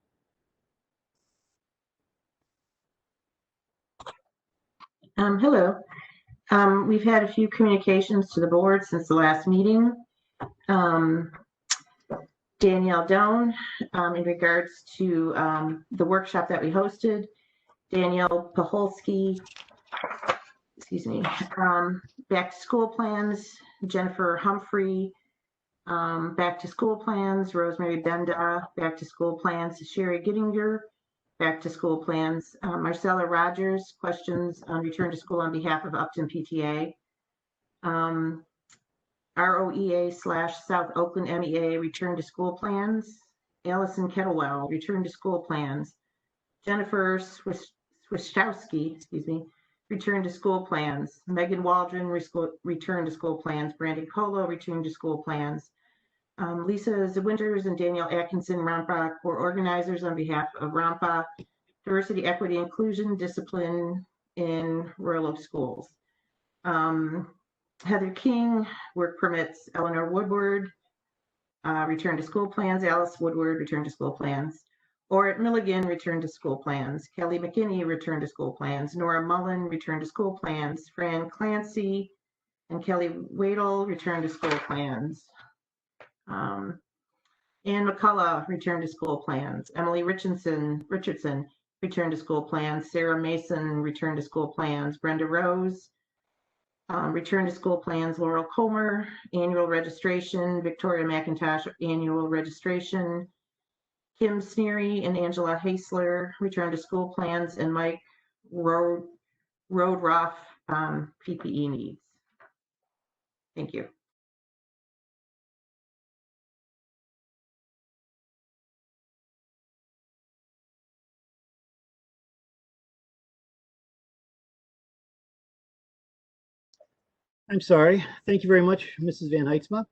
Hello. We've had a few communications to the board since the last meeting. Danielle Doan, in regards to the workshop that we hosted. Danielle Paholsky, excuse me, back to school plans. Jennifer Humphrey, back to school plans. Rosemary Benda, back to school plans. Sherry Gittinger, back to school plans. Marcella Rogers, questions on return to school on behalf of Upton PTA. ROEA/South Oakland MEA, return to school plans. Allison Kettlewell, return to school plans. Jennifer Swiskowski, excuse me, return to school plans. Megan Waldron, return to school plans. Brandy Colo, return to school plans. Lisa Zawinters and Danielle Atkinson, ROMPA, were organizers on behalf of ROMPA, Diversity, Equity, Inclusion, Discipline in Royal Oak Schools. Heather King, work permits. Eleanor Woodward, return to school plans. Alice Woodward, return to school plans. Orrit Milligan, return to school plans. Kelly McKinney, return to school plans. Nora Mullen, return to school plans. Fran Clancy and Kelly Wadle, return to school plans. Ann McCullough, return to school plans. Emily Richardson, return to school plans. Sarah Mason, return to school plans. Brenda Rose, return to school plans. Laurel Comer, annual registration. Victoria McIntosh, annual registration. Kim Sneary and Angela Hasler, return to school plans. And Mike Roadruff, PPE needs. Thank you. I'm sorry. Thank you very much, Mrs. Van Heitzma.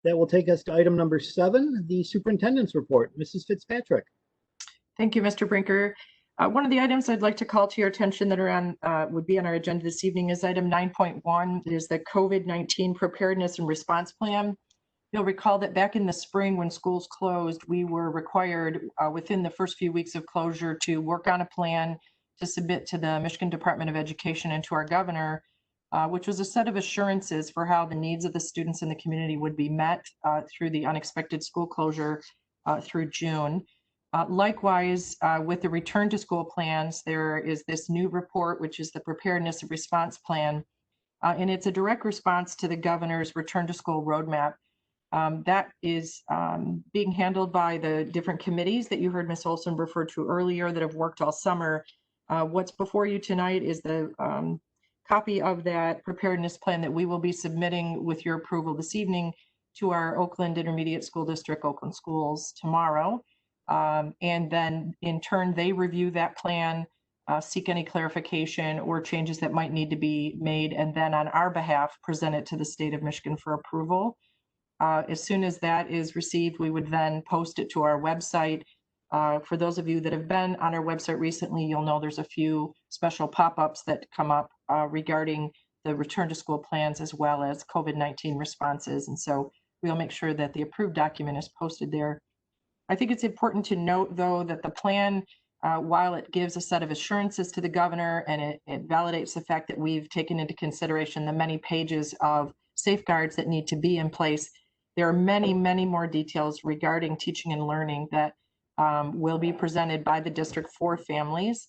That will take us to item number 7, the superintendent's report. Mrs. Fitzpatrick. Thank you, Mr. Brinker. One of the items I'd like to call to your attention that are on would be on our agenda this evening is item 9.1 is the COVID-19 preparedness and response plan. You'll recall that back in the spring when schools closed, we were required within the first few weeks of closure to work on a plan to submit to the Michigan Department of Education and to our governor, which was a set of assurances for how the needs of the students in the community would be met through the unexpected school closure through June. Likewise, with the return to school plans, there is this new report, which is the preparedness and response plan, and it's a direct response to the governor's return to school roadmap. That is being handled by the different committees that you heard Ms. Olson refer to earlier that have worked all summer. What's before you tonight is the copy of that preparedness plan that we will be submitting with your approval this evening to our Oakland Intermediate School District, Oakland Schools, tomorrow. And then in turn, they review that plan, seek any clarification or changes that might need to be made, and then on our behalf, present it to the state of Michigan for approval. As soon as that is received, we would then post it to our website. For those of you that have been on our website recently, you'll know there's a few special pop-ups that come up regarding the return to school plans as well as COVID-19 responses. And so we'll make sure that the approved document is posted there. I think it's important to note, though, that the plan, while it gives a set of assurances to the governor and it validates the fact that we've taken into consideration the many pages of safeguards that need to be in place, there are many, many more details regarding teaching and learning that will be presented by the district for families.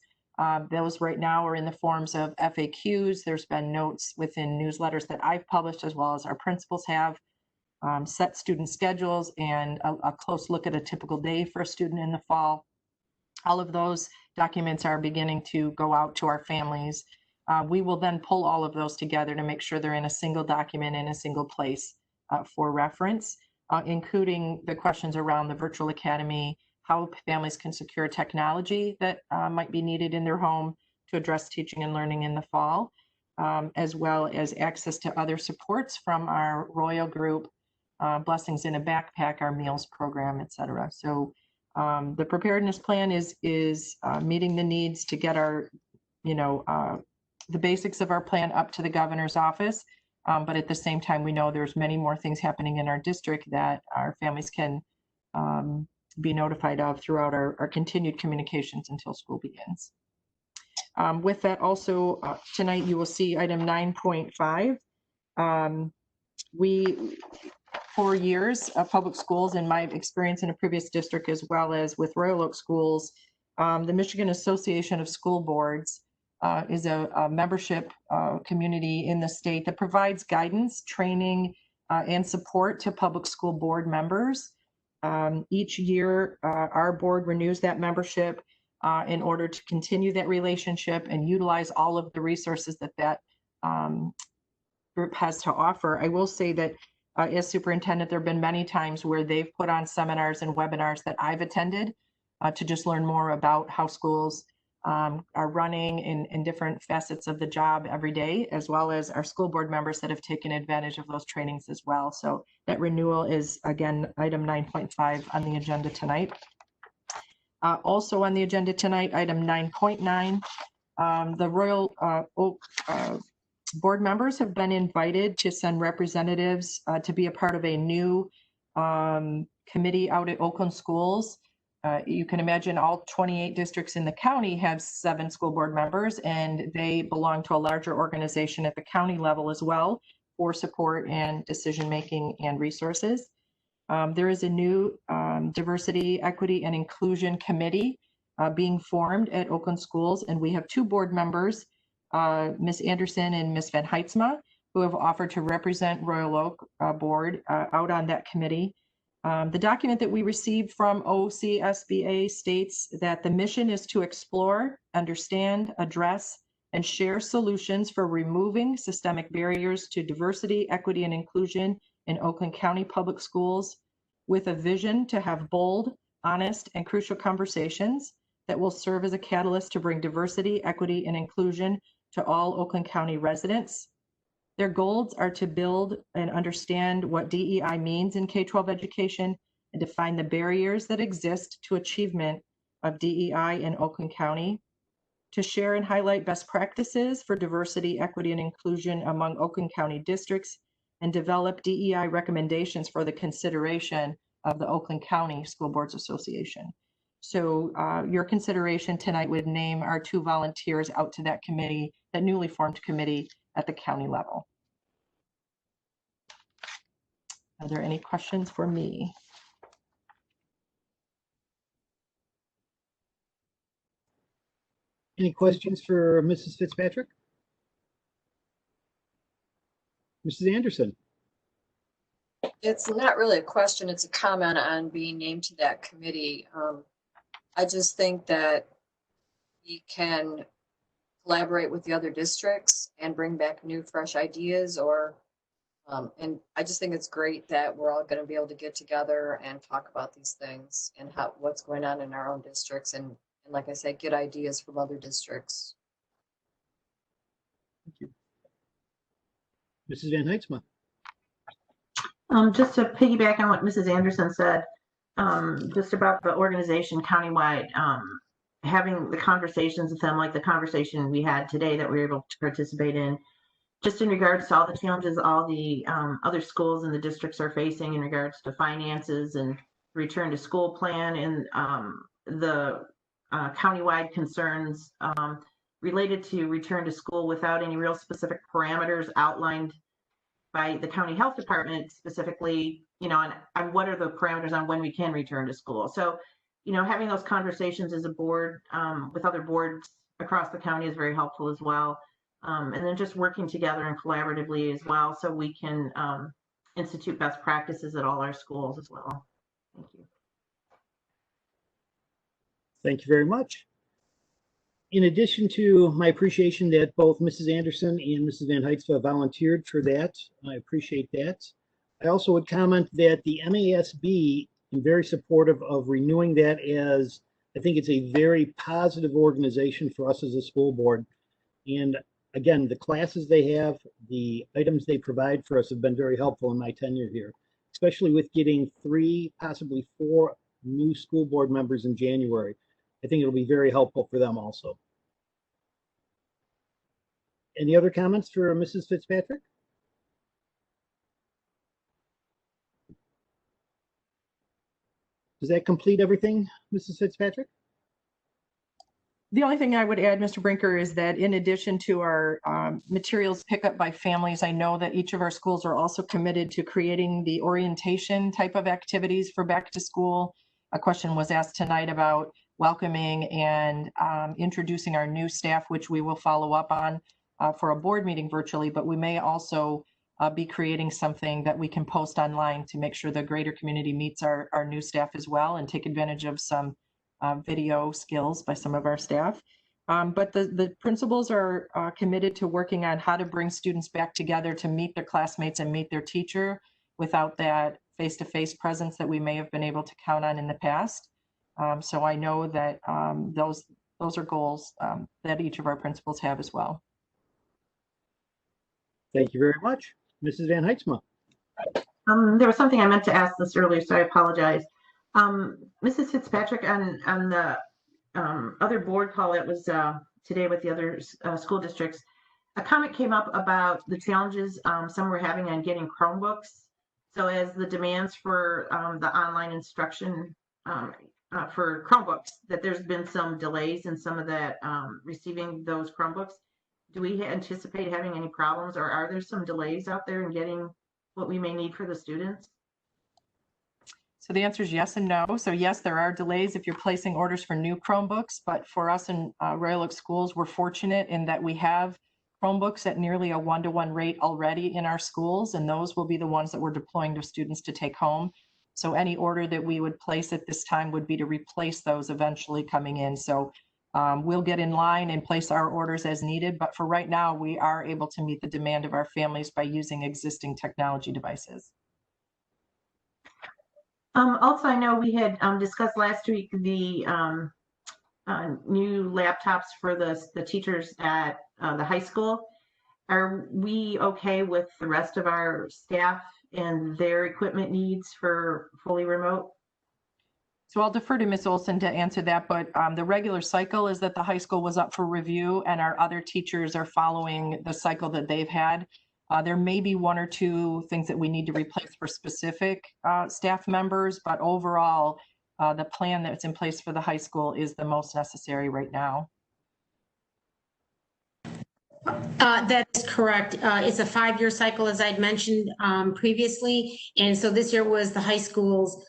Those right now are in the forms of FAQs. There's been notes within newsletters that I've published as well as our principals have. Set student schedules and a close look at a typical day for a student in the fall. All of those documents are beginning to go out to our families. We will then pull all of those together to make sure they're in a single document in a single place for reference, including the questions around the virtual academy, how families can secure technology that might be needed in their home to address teaching and learning in the fall, as well as access to other supports from our Royal Group, Blessings in a Backpack, our meals program, et cetera. So the preparedness plan is meeting the needs to get our, the basics of our plan up to the governor's office. But at the same time, we know there's many more things happening in our district that our families can be notified of throughout our continued communications until school begins. With that also, tonight you will see item 9.5. For years of public schools, in my experience in a previous district, as well as with Royal Oak Schools, the Michigan Association of School Boards is a membership community in the state that provides guidance, training, and support to public school board members. Each year, our board renews that membership in order to continue that relationship and utilize all of the resources that group has to offer. I will say that as superintendent, there have been many times where they've put on seminars and webinars that I've attended to just learn more about how schools are running in different facets of the job every day, as well as our school board members that have taken advantage of those trainings as well. So that renewal is, again, item 9.5 on the agenda tonight. Also on the agenda tonight, item 9.9, the Royal Oak Board members have been invited to send representatives to be a part of a new committee out at Oakland Schools. You can imagine all 28 districts in the county have 7 school board members, and they belong to a larger organization at the county level as well for support and decision-making and resources. There is a new Diversity, Equity, and Inclusion Committee being formed at Oakland Schools, and we have 2 board members, Ms. Anderson and Ms. Van Heitzma, who have offered to represent Royal Oak Board out on that committee. The document that we received from OCSBA states that the mission is to explore, understand, address, and share solutions for removing systemic barriers to diversity, equity, and inclusion in Oakland County Public Schools, with a vision to have bold, honest, and crucial conversations that will serve as a catalyst to bring diversity, equity, and inclusion to all Oakland County residents. Their goals are to build and understand what DEI means in K-12 education and define the barriers that exist to achievement of DEI in Oakland County, to share and highlight best practices for diversity, equity, and inclusion among Oakland County districts, and develop DEI recommendations for the consideration of the Oakland County School Boards Association. So your consideration tonight would name our 2 volunteers out to that committee, that newly formed committee at the county level. Are there any questions for me? Any questions for Mrs. Fitzpatrick? Mrs. Anderson? It's not really a question, it's a comment on being named to that committee. I just think that we can collaborate with the other districts and bring back new, fresh ideas, or and I just think it's great that we're all going to be able to get together and talk about these things and what's going on in our own districts, and like I said, get ideas from other districts. Thank you. Mrs. Van Heitzma. Just to piggyback on what Mrs. Anderson said, just about the organization countywide, having the conversations with them, like the conversation we had today that we were able to participate in, just in regards to all the challenges all the other schools and the districts are facing in regards to finances and return to school plan, and the countywide concerns related to return to school without any real specific parameters outlined by the county health department specifically, you know, on what are the parameters on when we can return to school. So, you know, having those conversations as a board with other boards across the county is very helpful as well. And then just working together and collaboratively as well, so we can institute best practices at all our schools as well. Thank you. Thank you very much. In addition to my appreciation that both Mrs. Anderson and Mrs. Van Heitzma volunteered for that, I appreciate that. I also would comment that the MASB is very supportive of renewing that, as I think it's a very positive organization for us as a school board. And again, the classes they have, the items they provide for us have been very helpful in my tenure here, especially with getting 3, possibly 4 new school board members in January. I think it'll be very helpful for them also. Any other comments for Mrs. Fitzpatrick? Does that complete everything, Mrs. Fitzpatrick? The only thing I would add, Mr. Brinker, is that in addition to our materials pickup by families, I know that each of our schools are also committed to creating the orientation type of activities for back to school. A question was asked tonight about welcoming and introducing our new staff, which we will follow up on for a board meeting virtually, but we may also be creating something that we can post online to make sure the greater community meets our new staff as well, and take advantage of some video skills by some of our staff. But the principals are committed to working on how to bring students back together to meet their classmates and meet their teacher without that face-to-face presence that we may have been able to count on in the past. So I know that those are goals that each of our principals have as well. Thank you very much. Mrs. Van Heitzma. There was something I meant to ask this earlier, so I apologize. Mrs. Fitzpatrick, on the other board call that was today with the other school districts, a comment came up about the challenges some were having on getting Chromebooks. So as the demands for the online instruction for Chromebooks, that there's been some delays in some of that receiving those Chromebooks. Do we anticipate having any problems, or are there some delays out there in getting what we may need for the students? So the answer is yes and no. So yes, there are delays if you're placing orders for new Chromebooks, but for us in Royal Oak Schools, we're fortunate in that we have Chromebooks at nearly a 1-to-1 rate already in our schools, and those will be the ones that we're deploying to students to take home. So any order that we would place at this time would be to replace those eventually coming in. So we'll get in line and place our orders as needed, but for right now, we are able to meet the demand of our families by using existing technology devices. Also, I know we had discussed last week the new laptops for the teachers at the high school. Are we okay with the rest of our staff and their equipment needs for fully remote? So I'll defer to Ms. Olson to answer that, but the regular cycle is that the high school was up for review and our other teachers are following the cycle that they've had. There may be 1 or 2 things that we need to replace for specific staff members, but overall, the plan that's in place for the high school is the most necessary right now. That is correct. It's a 5-year cycle, as I'd mentioned previously. And so this year was the high school's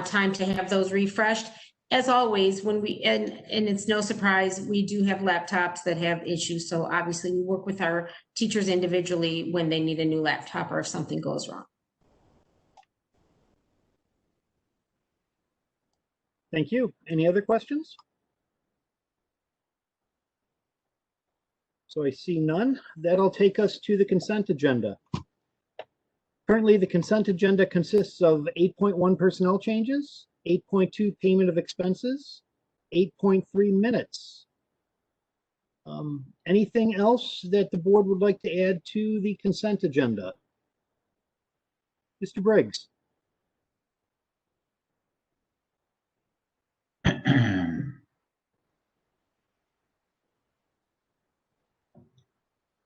time to have those refreshed. As always, when we, and it's no surprise, we do have laptops that have issues. So obviously we work with our teachers individually when they need a new laptop or if something goes wrong. Thank you. Any other questions? So I see none. That'll take us to the consent agenda. Currently, the consent agenda consists of 8.1 personnel changes, 8.2 payment of expenses, 8.3 minutes. Anything else that the board would like to add to the consent agenda? Mr. Briggs.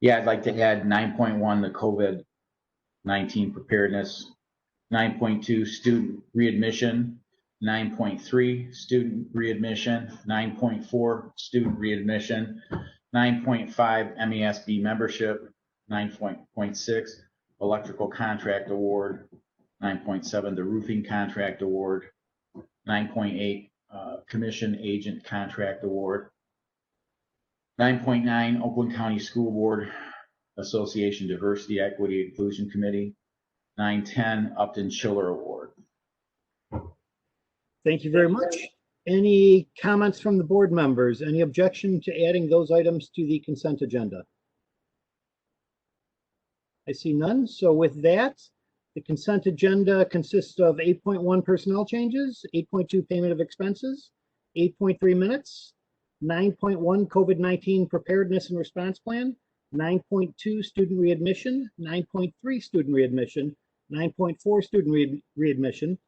Yeah, I'd like to add 9.1, the COVID-19 preparedness, 9.2, student readmission, 9.3, student readmission, 9.4, student readmission, 9.5, MESB membership, 9.6, electrical contract award, 9.7, the roofing contract award, 9.8, commission agent contract award, 9.9, Oakland County School Board Association Diversity, Equity, Inclusion Committee, 9.10, Upton Schiller Award. Thank you very much. Any comments from the board members? Any objection to adding those items to the consent agenda? I see none. So with that, the consent agenda consists of 8.1 personnel changes, 8.2 payment of expenses, 8.3 minutes, 9.1 COVID-19 preparedness and response plan, 9.2 student readmission, 9.3 student readmission, 9.4 student readmission,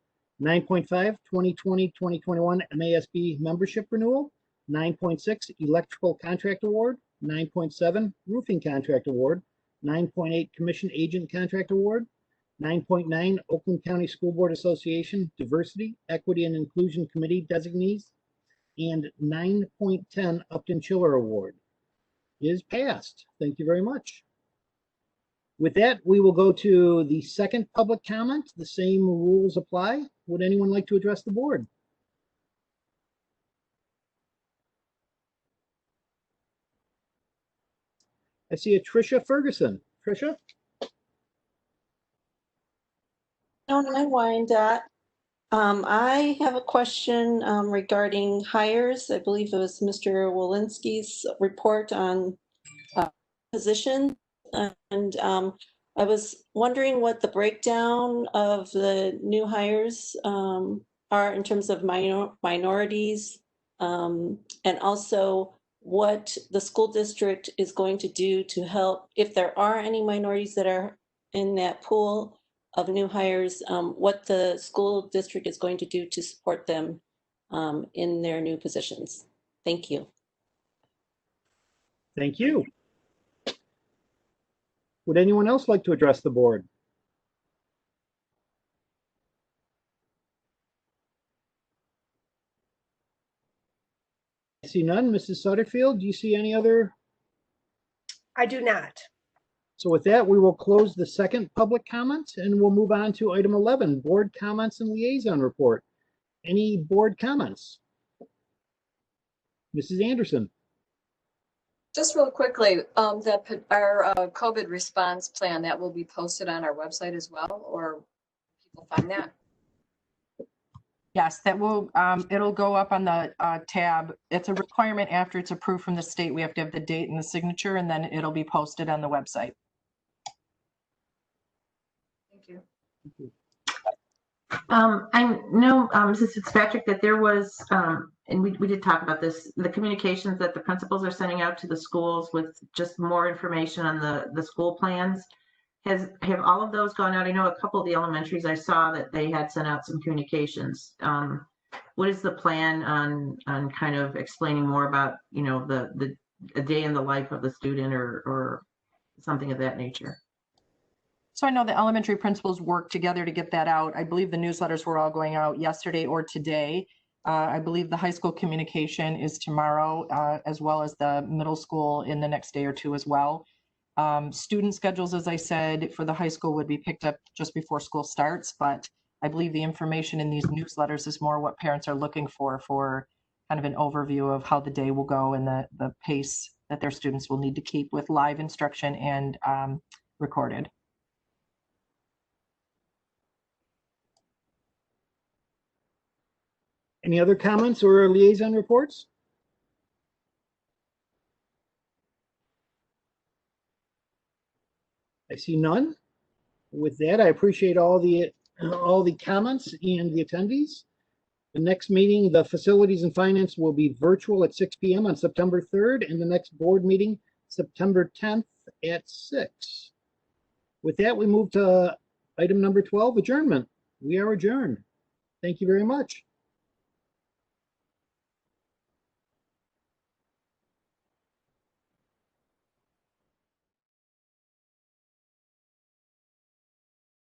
9.5 2020-2021 MASB membership renewal, 9.6 electrical contract award, 9.7 roofing contract award, 9.8 commission agent contract award, 9.9 Oakland County School Board Association Diversity, Equity, and Inclusion Committee designees, and 9.10 Upton Schiller Award is passed. Thank you very much. With that, we will go to the second public comment. The same rules apply. Would anyone like to address the board? I see a Tricia Ferguson. Tricia? Hi, Wyandotte. I have a question regarding hires. I believe it was Mr. Walensky's report on position. And I was wondering what the breakdown of the new hires are in terms of minorities, and also what the school district is going to do to help, if there are any minorities that are in that pool of new hires, what the school district is going to do to support them in their new positions. Thank you. Thank you. Would anyone else like to address the board? I see none. Mrs. Sutterfield, do you see any other? I do not. So with that, we will close the second public comment and we'll move on to item 11, board comments and liaison report. Any board comments? Mrs. Anderson. Just real quickly, our COVID response plan, that will be posted on our website as well, or people find that? Yes, that will, it'll go up on the tab. It's a requirement after it's approved from the state. We have to have the date and the signature, and then it'll be posted on the website. Thank you. I know, Mrs. Fitzpatrick, that there was, and we did talk about this, the communications that the principals are sending out to the schools with just more information on the school plans. Have all of those gone out? I know a couple of the elementaries I saw that they had sent out some communications. What is the plan on kind of explaining more about, you know, a day in the life of the student or something of that nature? So I know the elementary principals work together to get that out. I believe the newsletters were all going out yesterday or today. I believe the high school communication is tomorrow, as well as the middle school in the next day or two as well. Student schedules, as I said, for the high school would be picked up just before school starts, but I believe the information in these newsletters is more what parents are looking for kind of an overview of how the day will go and the pace that their students will need to keep with live instruction and recorded. Any other comments or liaison reports? I see none. With that, I appreciate all the comments and the attendees. The next meeting, the Facilities and Finance, will be virtual at 6 p.m. on September 3rd, and the next board meeting, September 10th at 6. With that, we move to item number 12, adjournment. We are adjourned. Thank you very much.